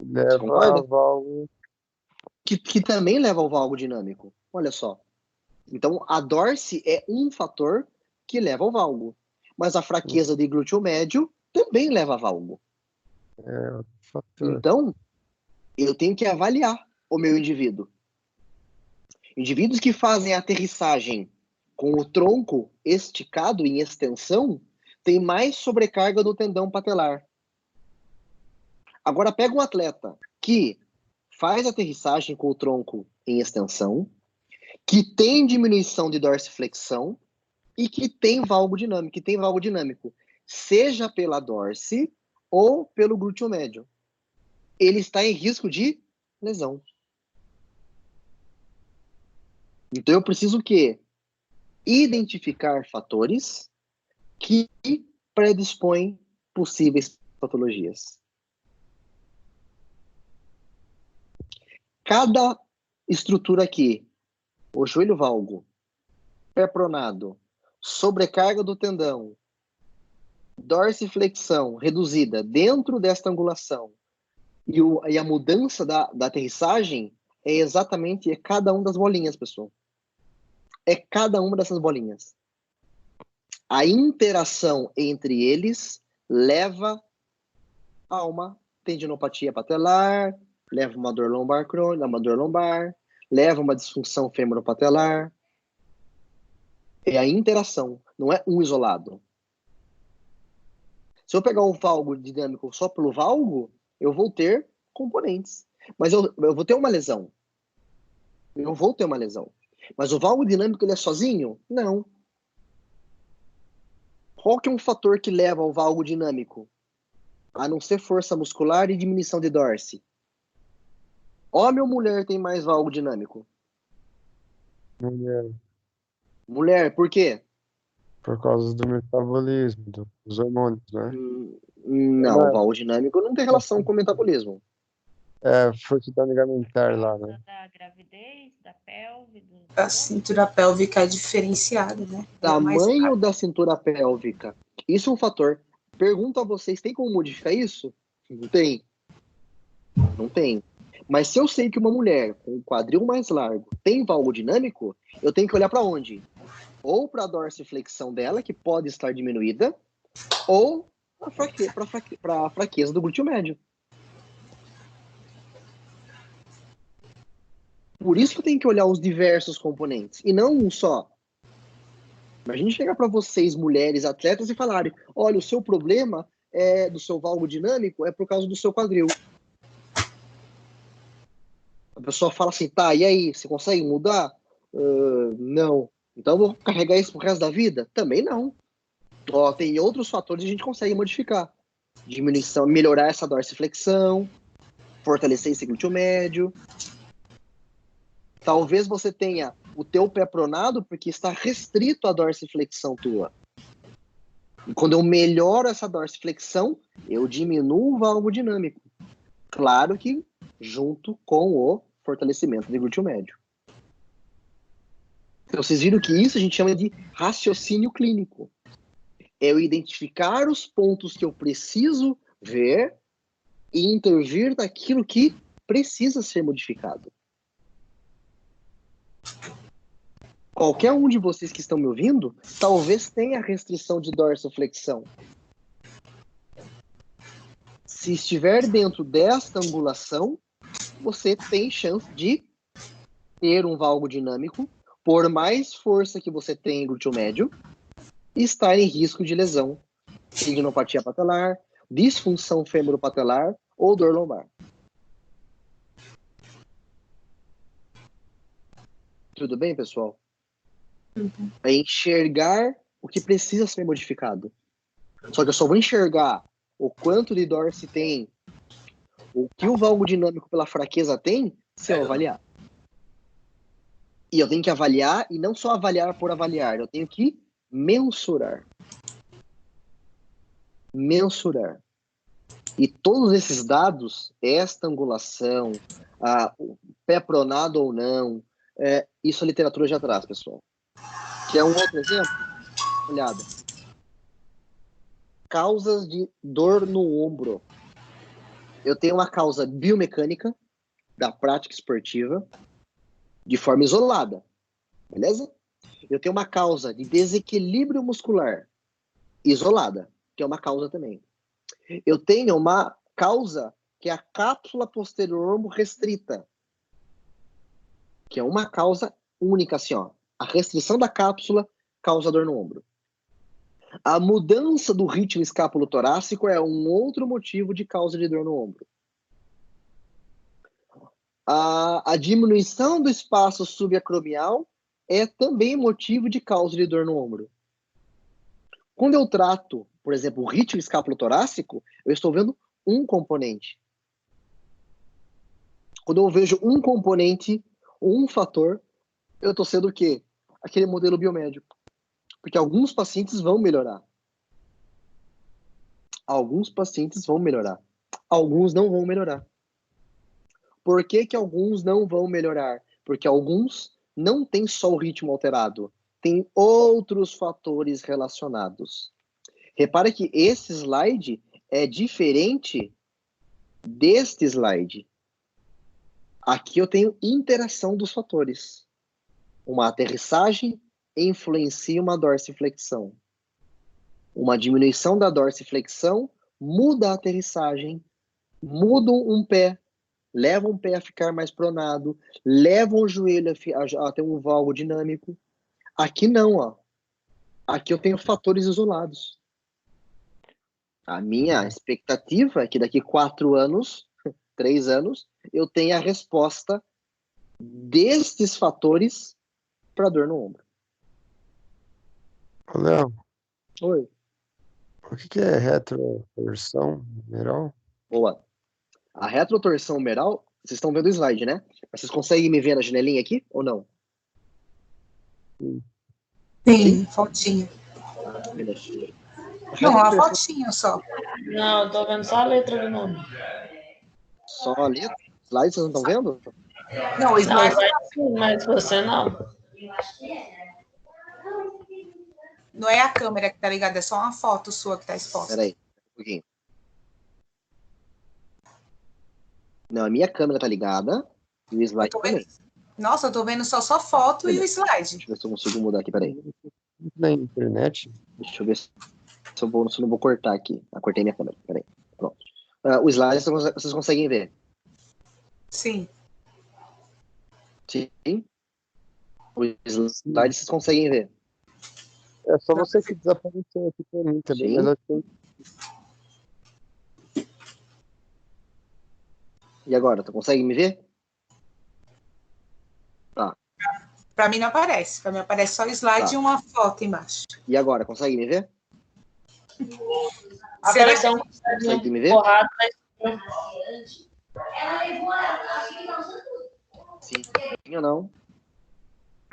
Você concorda? Valgo Que também leva ao valgo dinâmico. Olha só. Então, a dorse é um fator que leva ao valgo. Mas a fraqueza de glúteo médio também leva a valgo. fator. Então, eu tenho que avaliar o meu indivíduo. Indivíduos que fazem a aterrissagem com o tronco esticado em extensão têm mais sobrecarga do tendão patelar. Agora, pega um atleta que faz a aterrissagem com o tronco em extensão, que tem diminuição de dorsiflexão e que tem valgo dinâmico, seja pela dorse ou pelo glúteo médio. Ele está em risco de lesão. Então eu preciso o quê? Identificar fatores que predispõem possíveis patologias. Cada estrutura aqui, o joelho valgo, pé pronado, sobrecarga do tendão, dorsiflexão reduzida dentro desta angulação e a mudança da aterrissagem é exatamente cada uma das bolinhas, pessoal. É cada uma dessas bolinhas. A interação entre eles leva a uma tendinopatia patelar, leva uma dor lombar crônica, uma dor lombar, leva uma disfunção femoropatelar. É a interação, não é um isolado. Se eu pegar um valgo dinâmico só pelo valgo, eu vou ter componentes. Mas eu vou ter uma lesão. Eu vou ter uma lesão. Mas o valgo dinâmico, ele é sozinho? Não. Qual que é um fator que leva ao valgo dinâmico? A não ser força muscular e diminuição de Dorsey. Homem ou mulher tem mais valgo dinâmico? Mulher. Mulher, por quê? Por causa do metabolismo, dos hormônios, né? Não, o valgo dinâmico não tem relação com o metabolismo. É, fruta ligamentar lá, né? Da gravidez, da pelve. A cintura pélvica é diferenciada, né? Tamanho da cintura pélvica. Isso é um fator. Pergunto a vocês, tem como modificar isso? Não tem. Não tem. Mas se eu sei que uma mulher com um quadril mais largo tem valgo dinâmico, eu tenho que olhar para onde? Ou para a dorsiflexão dela, que pode estar diminuída, ou para a fraqueza do glúteo médio. Por isso que eu tenho que olhar os diversos componentes, e não um só. Imagina chegar para vocês, mulheres, atletas, e falarem, olha, o seu problema do seu valgo dinâmico é por causa do seu quadril. A pessoa fala assim, tá, e aí, você consegue mudar? Não. Então eu vou carregar isso pro resto da vida? Também não. Ó, tem outros fatores que a gente consegue modificar. Diminuição, melhorar essa dorsiflexão, fortalecer esse glúteo médio. Talvez você tenha o teu pé pronado porque está restrito à dorsiflexão tua. E quando eu melhoro essa dorsiflexão, eu diminuo o valgo dinâmico. Claro que junto com o fortalecimento do glúteo médio. Então, vocês viram que isso a gente chama de raciocínio clínico. É eu identificar os pontos que eu preciso ver e intervir naquilo que precisa ser modificado. Qualquer um de vocês que estão me ouvindo, talvez tenha restrição de dorsiflexão. Se estiver dentro desta angulação, você tem chance de ter um valgo dinâmico, por mais força que você tenha em glúteo médio, e estar em risco de lesão, tendinopatia patelar, disfunção femoropatelar ou dor lombar. Tudo bem, pessoal? É enxergar o que precisa ser modificado. Só que eu só vou enxergar o quanto de Dorsey tem, o que o valgo dinâmico pela fraqueza tem, se eu avaliar. E eu tenho que avaliar, e não só avaliar por avaliar, eu tenho que mensurar. Mensurar. E todos esses dados, esta angulação, o pé pronado ou não, isso a literatura já traz, pessoal. Quer um outro exemplo? Olhada. Causas de dor no ombro. Eu tenho uma causa biomecânica da prática esportiva de forma isolada, beleza? Eu tenho uma causa de desequilíbrio muscular isolada, que é uma causa também. Eu tenho uma causa que é a cápsula posterior ombro restrita, que é uma causa única, assim, ó. A restrição da cápsula causa dor no ombro. A mudança do ritmo escápulo-torácico é um outro motivo de causa de dor no ombro. A diminuição do espaço subacromial é também motivo de causa de dor no ombro. Quando eu trato, por exemplo, o ritmo escápulo-torácico, eu estou vendo um componente. Quando eu vejo um componente, um fator, eu estou sendo o quê? Aquele modelo biomédico. Porque alguns pacientes vão melhorar. Alguns pacientes vão melhorar. Alguns não vão melhorar. Por que que alguns não vão melhorar? Porque alguns não têm só o ritmo alterado. Tem outros fatores relacionados. Repara que esse slide é diferente deste slide. Aqui eu tenho interação dos fatores. Uma aterrissagem influencia uma dorsiflexão. Uma diminuição da dorsiflexão muda a aterrissagem, muda um pé, levam o pé a ficar mais pronado, levam o joelho a ter um valgo dinâmico. Aqui não, ó. Aqui eu tenho fatores isolados. A minha expectativa é que daqui 4 anos, 3 anos, eu tenha a resposta destes fatores para dor no ombro. Léo, Oi. o que é retroversão humeral? Boa. A retrotorção humeral, vocês estão vendo o slide, né? Vocês conseguem me ver na janelinha aqui ou não? Sim, fotinho. Beleza. Não, a fotinho só. Não, eu tô vendo só a letra do nome. Só a letra? Slide, vocês não estão vendo? Não, o Não, slide sim, mas você não. não é a câmera que tá ligada, é só uma foto sua que tá exposta. Peraí, um pouquinho. Não, a minha câmera tá ligada e o slide também. Nossa, eu tô vendo só foto e o slide. Deixa eu ver se eu consigo mudar aqui, peraí. Na internet? Deixa eu ver se eu não vou cortar aqui. Cortei minha câmera, peraí. Pronto. O slide vocês conseguem ver? Sim. Sim. O slide vocês conseguem ver? É só você que desapareceu aqui pra mim também, Sim. mas eu tenho... E agora, tu consegue me ver? Tá. Pra mim não aparece. Pra mim aparece só o slide Tá. e uma foto embaixo. E agora, consegue me ver? Apareceu um Consegue me ver? porrada, Sim ou não?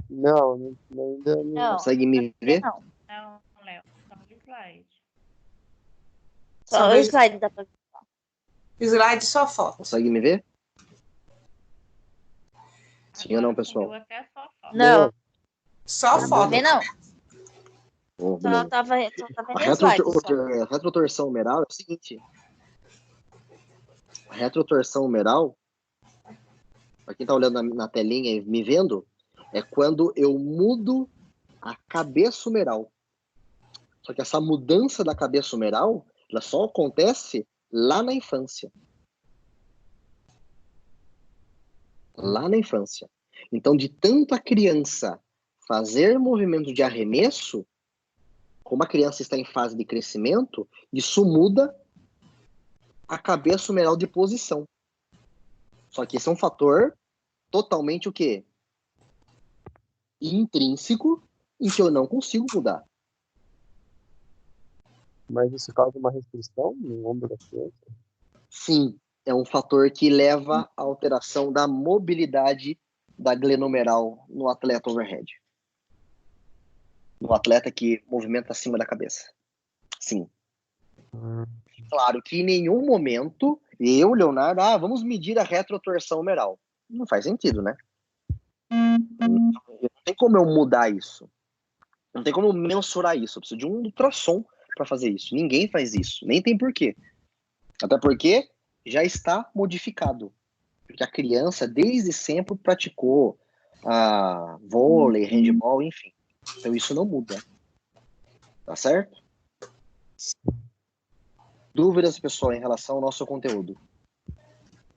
Não, ainda não. Não, Consegue me ver? não, Léo, só o slide. Só o slide dá pra ver. Slide só foto. Consegue me ver? Sim ou não, pessoal? Eu até só foto. Não, Só não foto. vê não. Oh, Só beleza. tá vendo A slide. Só. retrotorção humeral é o seguinte. A retrotorção humeral, para quem está olhando na telinha e me vendo, é quando eu mudo a cabeça humeral. Só que essa mudança da cabeça humeral, ela só acontece lá na infância. Lá na infância. Então, de tanto a criança fazer movimento de arremesso, como a criança está em fase de crescimento, isso muda a cabeça humeral de posição. Só que esse é um fator totalmente o quê? Intrínseco, em que eu não consigo mudar. Mas isso causa uma restrição no ombro da criança? Sim, é um fator que leva à alteração da mobilidade da glenohumeral no atleta overhead. No atleta que movimenta acima da cabeça. Sim. Claro que em nenhum momento eu, Leonardo, vamos medir a retrotorção humeral. Não faz sentido, né? Não tem como eu mudar isso. Não tem como eu mensurar isso. Eu preciso de um ultrassom para fazer isso. Ninguém faz isso. Nem tem porquê. Até porque já está modificado. Porque a criança, desde sempre, praticou vôlei, handball, enfim. Então isso não muda. Tá certo? Dúvidas, pessoal, em relação ao nosso conteúdo?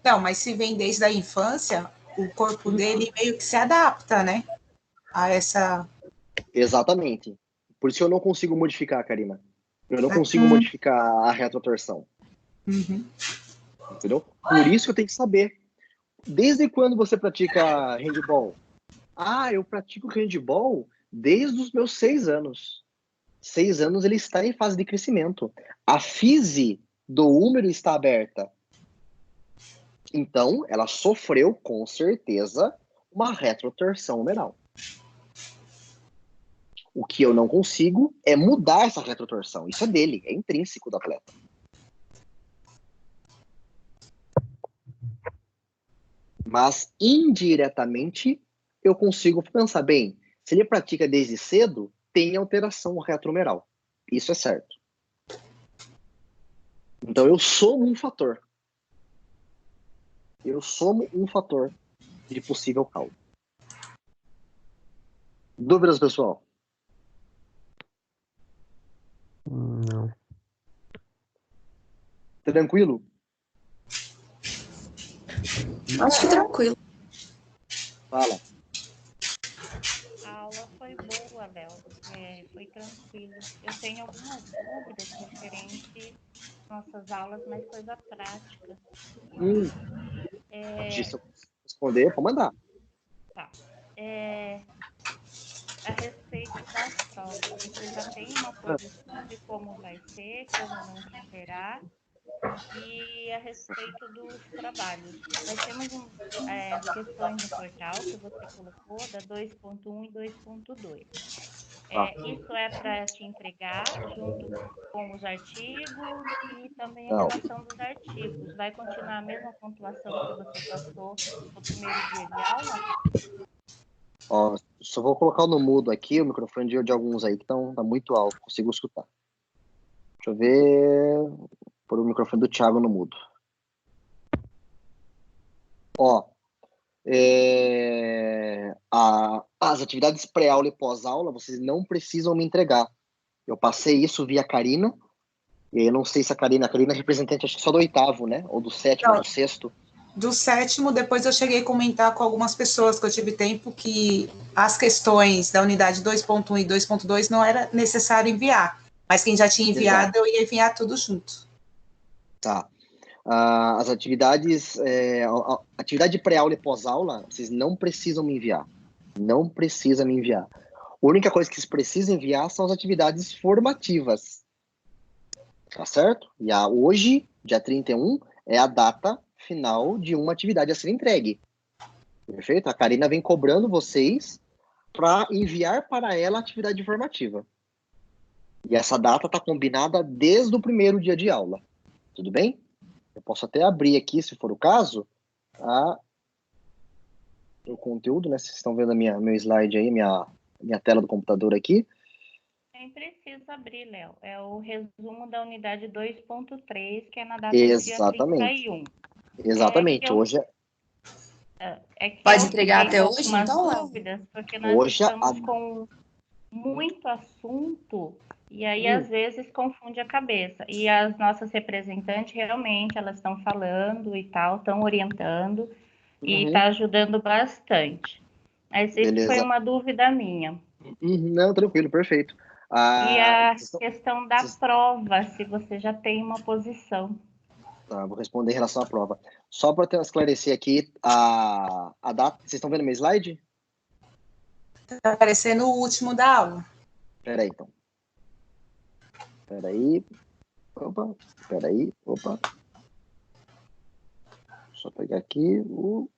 Não, mas se vem desde a infância, o corpo dele meio que se adapta, né? A essa... Exatamente. Por isso eu não consigo modificar, Karina. Eu não consigo modificar a retrotorção. Uhum. Entendeu? Por isso que eu tenho que saber. Desde quando você pratica handball? Eu pratico handball desde os meus 6 anos. 6 anos ele está em fase de crescimento. A fise do úmero está aberta. Então, ela sofreu, com certeza, uma retrotorção humeral. O que eu não consigo é mudar essa retrotorção. Isso é dele, é intrínseco do atleta. Mas, indiretamente, eu consigo pensar, bem, se ele pratica desde cedo, tem alteração retrohumeral. Isso é certo. Então, eu somo um fator. Eu somo um fator de possível causa. Dúvidas, pessoal? Não. Tranquilo? Acho que tranquilo. Fala. A aula foi boa, Léo. Foi tranquilo. Eu tenho algumas dúvidas referentes às nossas aulas, mas coisa prática. Deixa eu responder, pode mandar. Tá. A respeito das provas, você já tem uma posição de como vai ser, como não será? E a respeito dos trabalhos, nós temos as questões no portal que você colocou, da 2.1 e 2.2. Isso é para te entregar junto com os artigos e também a relação dos artigos. Vai continuar a mesma pontuação que você passou no primeiro dia de aula? Ó, só vou colocar no mudo aqui, o microfone de alguns aí que tá muito alto, consigo escutar. Deixa eu ver... Por o microfone do Thiago no mudo. Ó, as atividades pré-aula e pós-aula, vocês não precisam me entregar. Eu passei isso via Karina, e eu não sei se a Karina é representante, acho que só do 8º, né? Ou do 7º, ou do 6º. Do 7º, depois eu cheguei a comentar com algumas pessoas que eu tive tempo que as questões da unidade 2.1 e 2.2 não era necessário enviar, mas quem já tinha enviado, eu ia enviar tudo junto. Tá. As atividades, atividade pré-aula e pós-aula, vocês não precisam me enviar. Não precisa me enviar. A única coisa que vocês precisam enviar são as atividades formativas. Tá certo? E hoje, dia 31, é a data final de uma atividade a ser entregue. Perfeito? A Karina vem cobrando vocês para enviar para ela a atividade formativa. E essa data está combinada desde o primeiro dia de aula. Tudo bem? Eu posso até abrir aqui, se for o caso, o conteúdo, né? Vocês estão vendo meu slide aí, minha tela do computador aqui. Nem precisa abrir, Léo. É o resumo da unidade 2.3, que é na data do dia 31. Exatamente. Hoje pode entregar até hoje, então, Léo? Dúvidas, porque nós estamos com muito assunto e aí às vezes confunde a cabeça. E as nossas representantes realmente elas estão falando e tal, estão orientando e está ajudando bastante. Mas isso foi uma dúvida minha. Não, tranquilo, perfeito. E a questão da prova, se você já tem uma posição. Tá, vou responder em relação à prova. Só para esclarecer aqui a data. Vocês estão vendo meu slide? Está aparecendo o último da aula. Peraí, então. Peraí. Opa. Só pegar aqui o...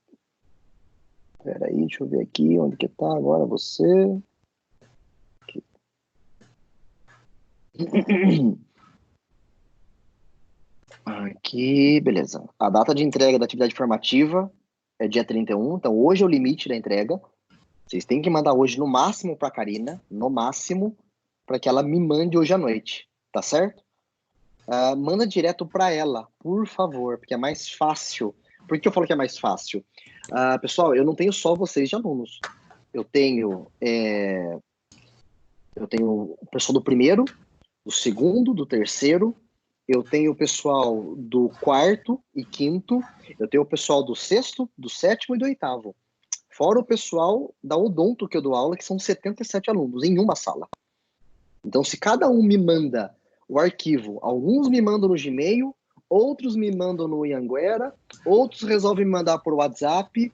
Peraí, deixa eu ver aqui. Onde que tá agora você? Aqui. Aqui, beleza. A data de entrega da atividade formativa é dia 31. Então, hoje é o limite da entrega. Vocês têm que mandar hoje no máximo para a Karina, no máximo, para que ela me mande hoje à noite, tá certo? Manda direto para ela, por favor, porque é mais fácil. Por que eu falo que é mais fácil? Pessoal, eu não tenho só vocês de alunos. Eu tenho o pessoal do primeiro, do segundo, do terceiro, eu tenho o pessoal do 4º e 5º, eu tenho o pessoal do 6º, do 7º e do 8º. Fora o pessoal da Odonto que eu dou aula, que são 77 alunos em uma sala. Então, se cada um me manda o arquivo, alguns me mandam no Gmail, outros me mandam no Anhanguera, outros resolvem me mandar por WhatsApp,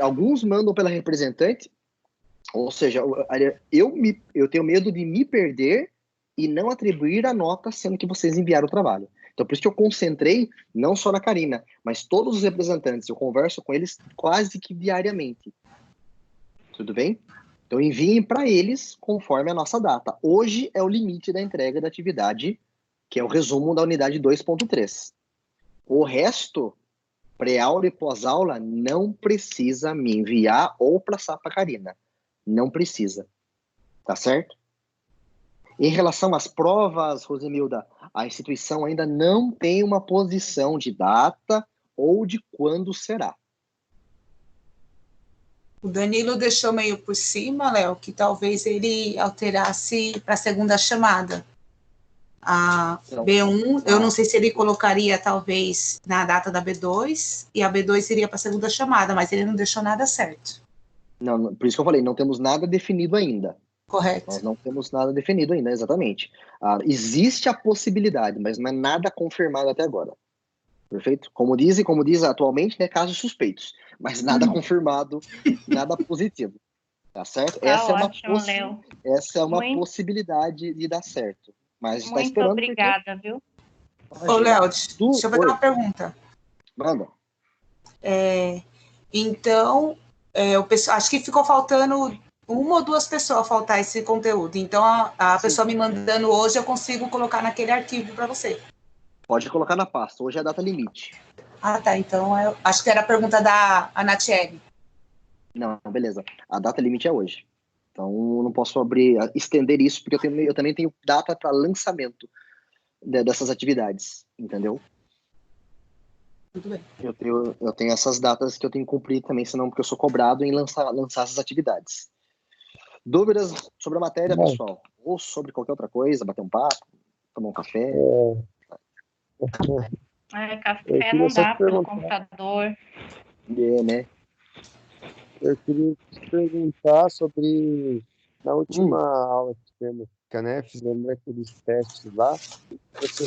alguns mandam pela representante, ou seja, eu tenho medo de me perder e não atribuir a nota, sendo que vocês enviaram o trabalho. Então, por isso que eu concentrei, não só na Karina, mas todos os representantes, eu converso com eles quase que diariamente. Tudo bem? Então, enviem para eles conforme a nossa data. Hoje é o limite da entrega da atividade, que é o resumo da unidade 2.3. O resto, pré-aula e pós-aula, não precisa me enviar ou passar para a Karina. Não precisa. Tá certo? Em relação às provas, Rosemilda, a instituição ainda não tem uma posição de data ou de quando será. O Danilo deixou meio por cima, Léo, que talvez ele alterasse para a segunda chamada. A B1, eu não sei se ele colocaria, talvez, na data da B2, e a B2 seria para a segunda chamada, mas ele não deixou nada certo. Não, por isso que eu falei, não temos nada definido ainda. Correto. Nós não temos nada definido ainda, exatamente. Existe a possibilidade, mas não é nada confirmado até agora. Perfeito? Como diz atualmente, né, casos suspeitos, mas nada confirmado, nada positivo. Tá certo? Tá ótimo, Léo. Essa é uma Muito- possibilidade de dar certo. Mas está Muito esperando obrigada, viu? porque... Ô, Léo, deixa eu fazer Oi. uma pergunta. Manda. Então, acho que ficou faltando uma ou duas pessoas faltar esse conteúdo. Então, a pessoa me mandando hoje, eu consigo colocar naquele arquivo para você. Pode colocar na pasta. Hoje é a data limite. Ah, tá. Então, eu acho que era a pergunta da Anatiele. Não, beleza. A data limite é hoje. Então, eu não posso estender isso, porque eu também tenho data para lançamento dessas atividades, entendeu? Tudo bem. Eu tenho essas datas que eu tenho que cumprir também, senão porque eu sou cobrado em lançar essas atividades. Dúvidas sobre a matéria, Não. pessoal? Ou sobre qualquer outra coisa, bater um papo, tomar um café? Ai, Eu café queria não só dá te pelo perguntar. computador. Né? Eu queria te perguntar sobre, na última aula que tivemos, né, fizemos aqueles testes lá, você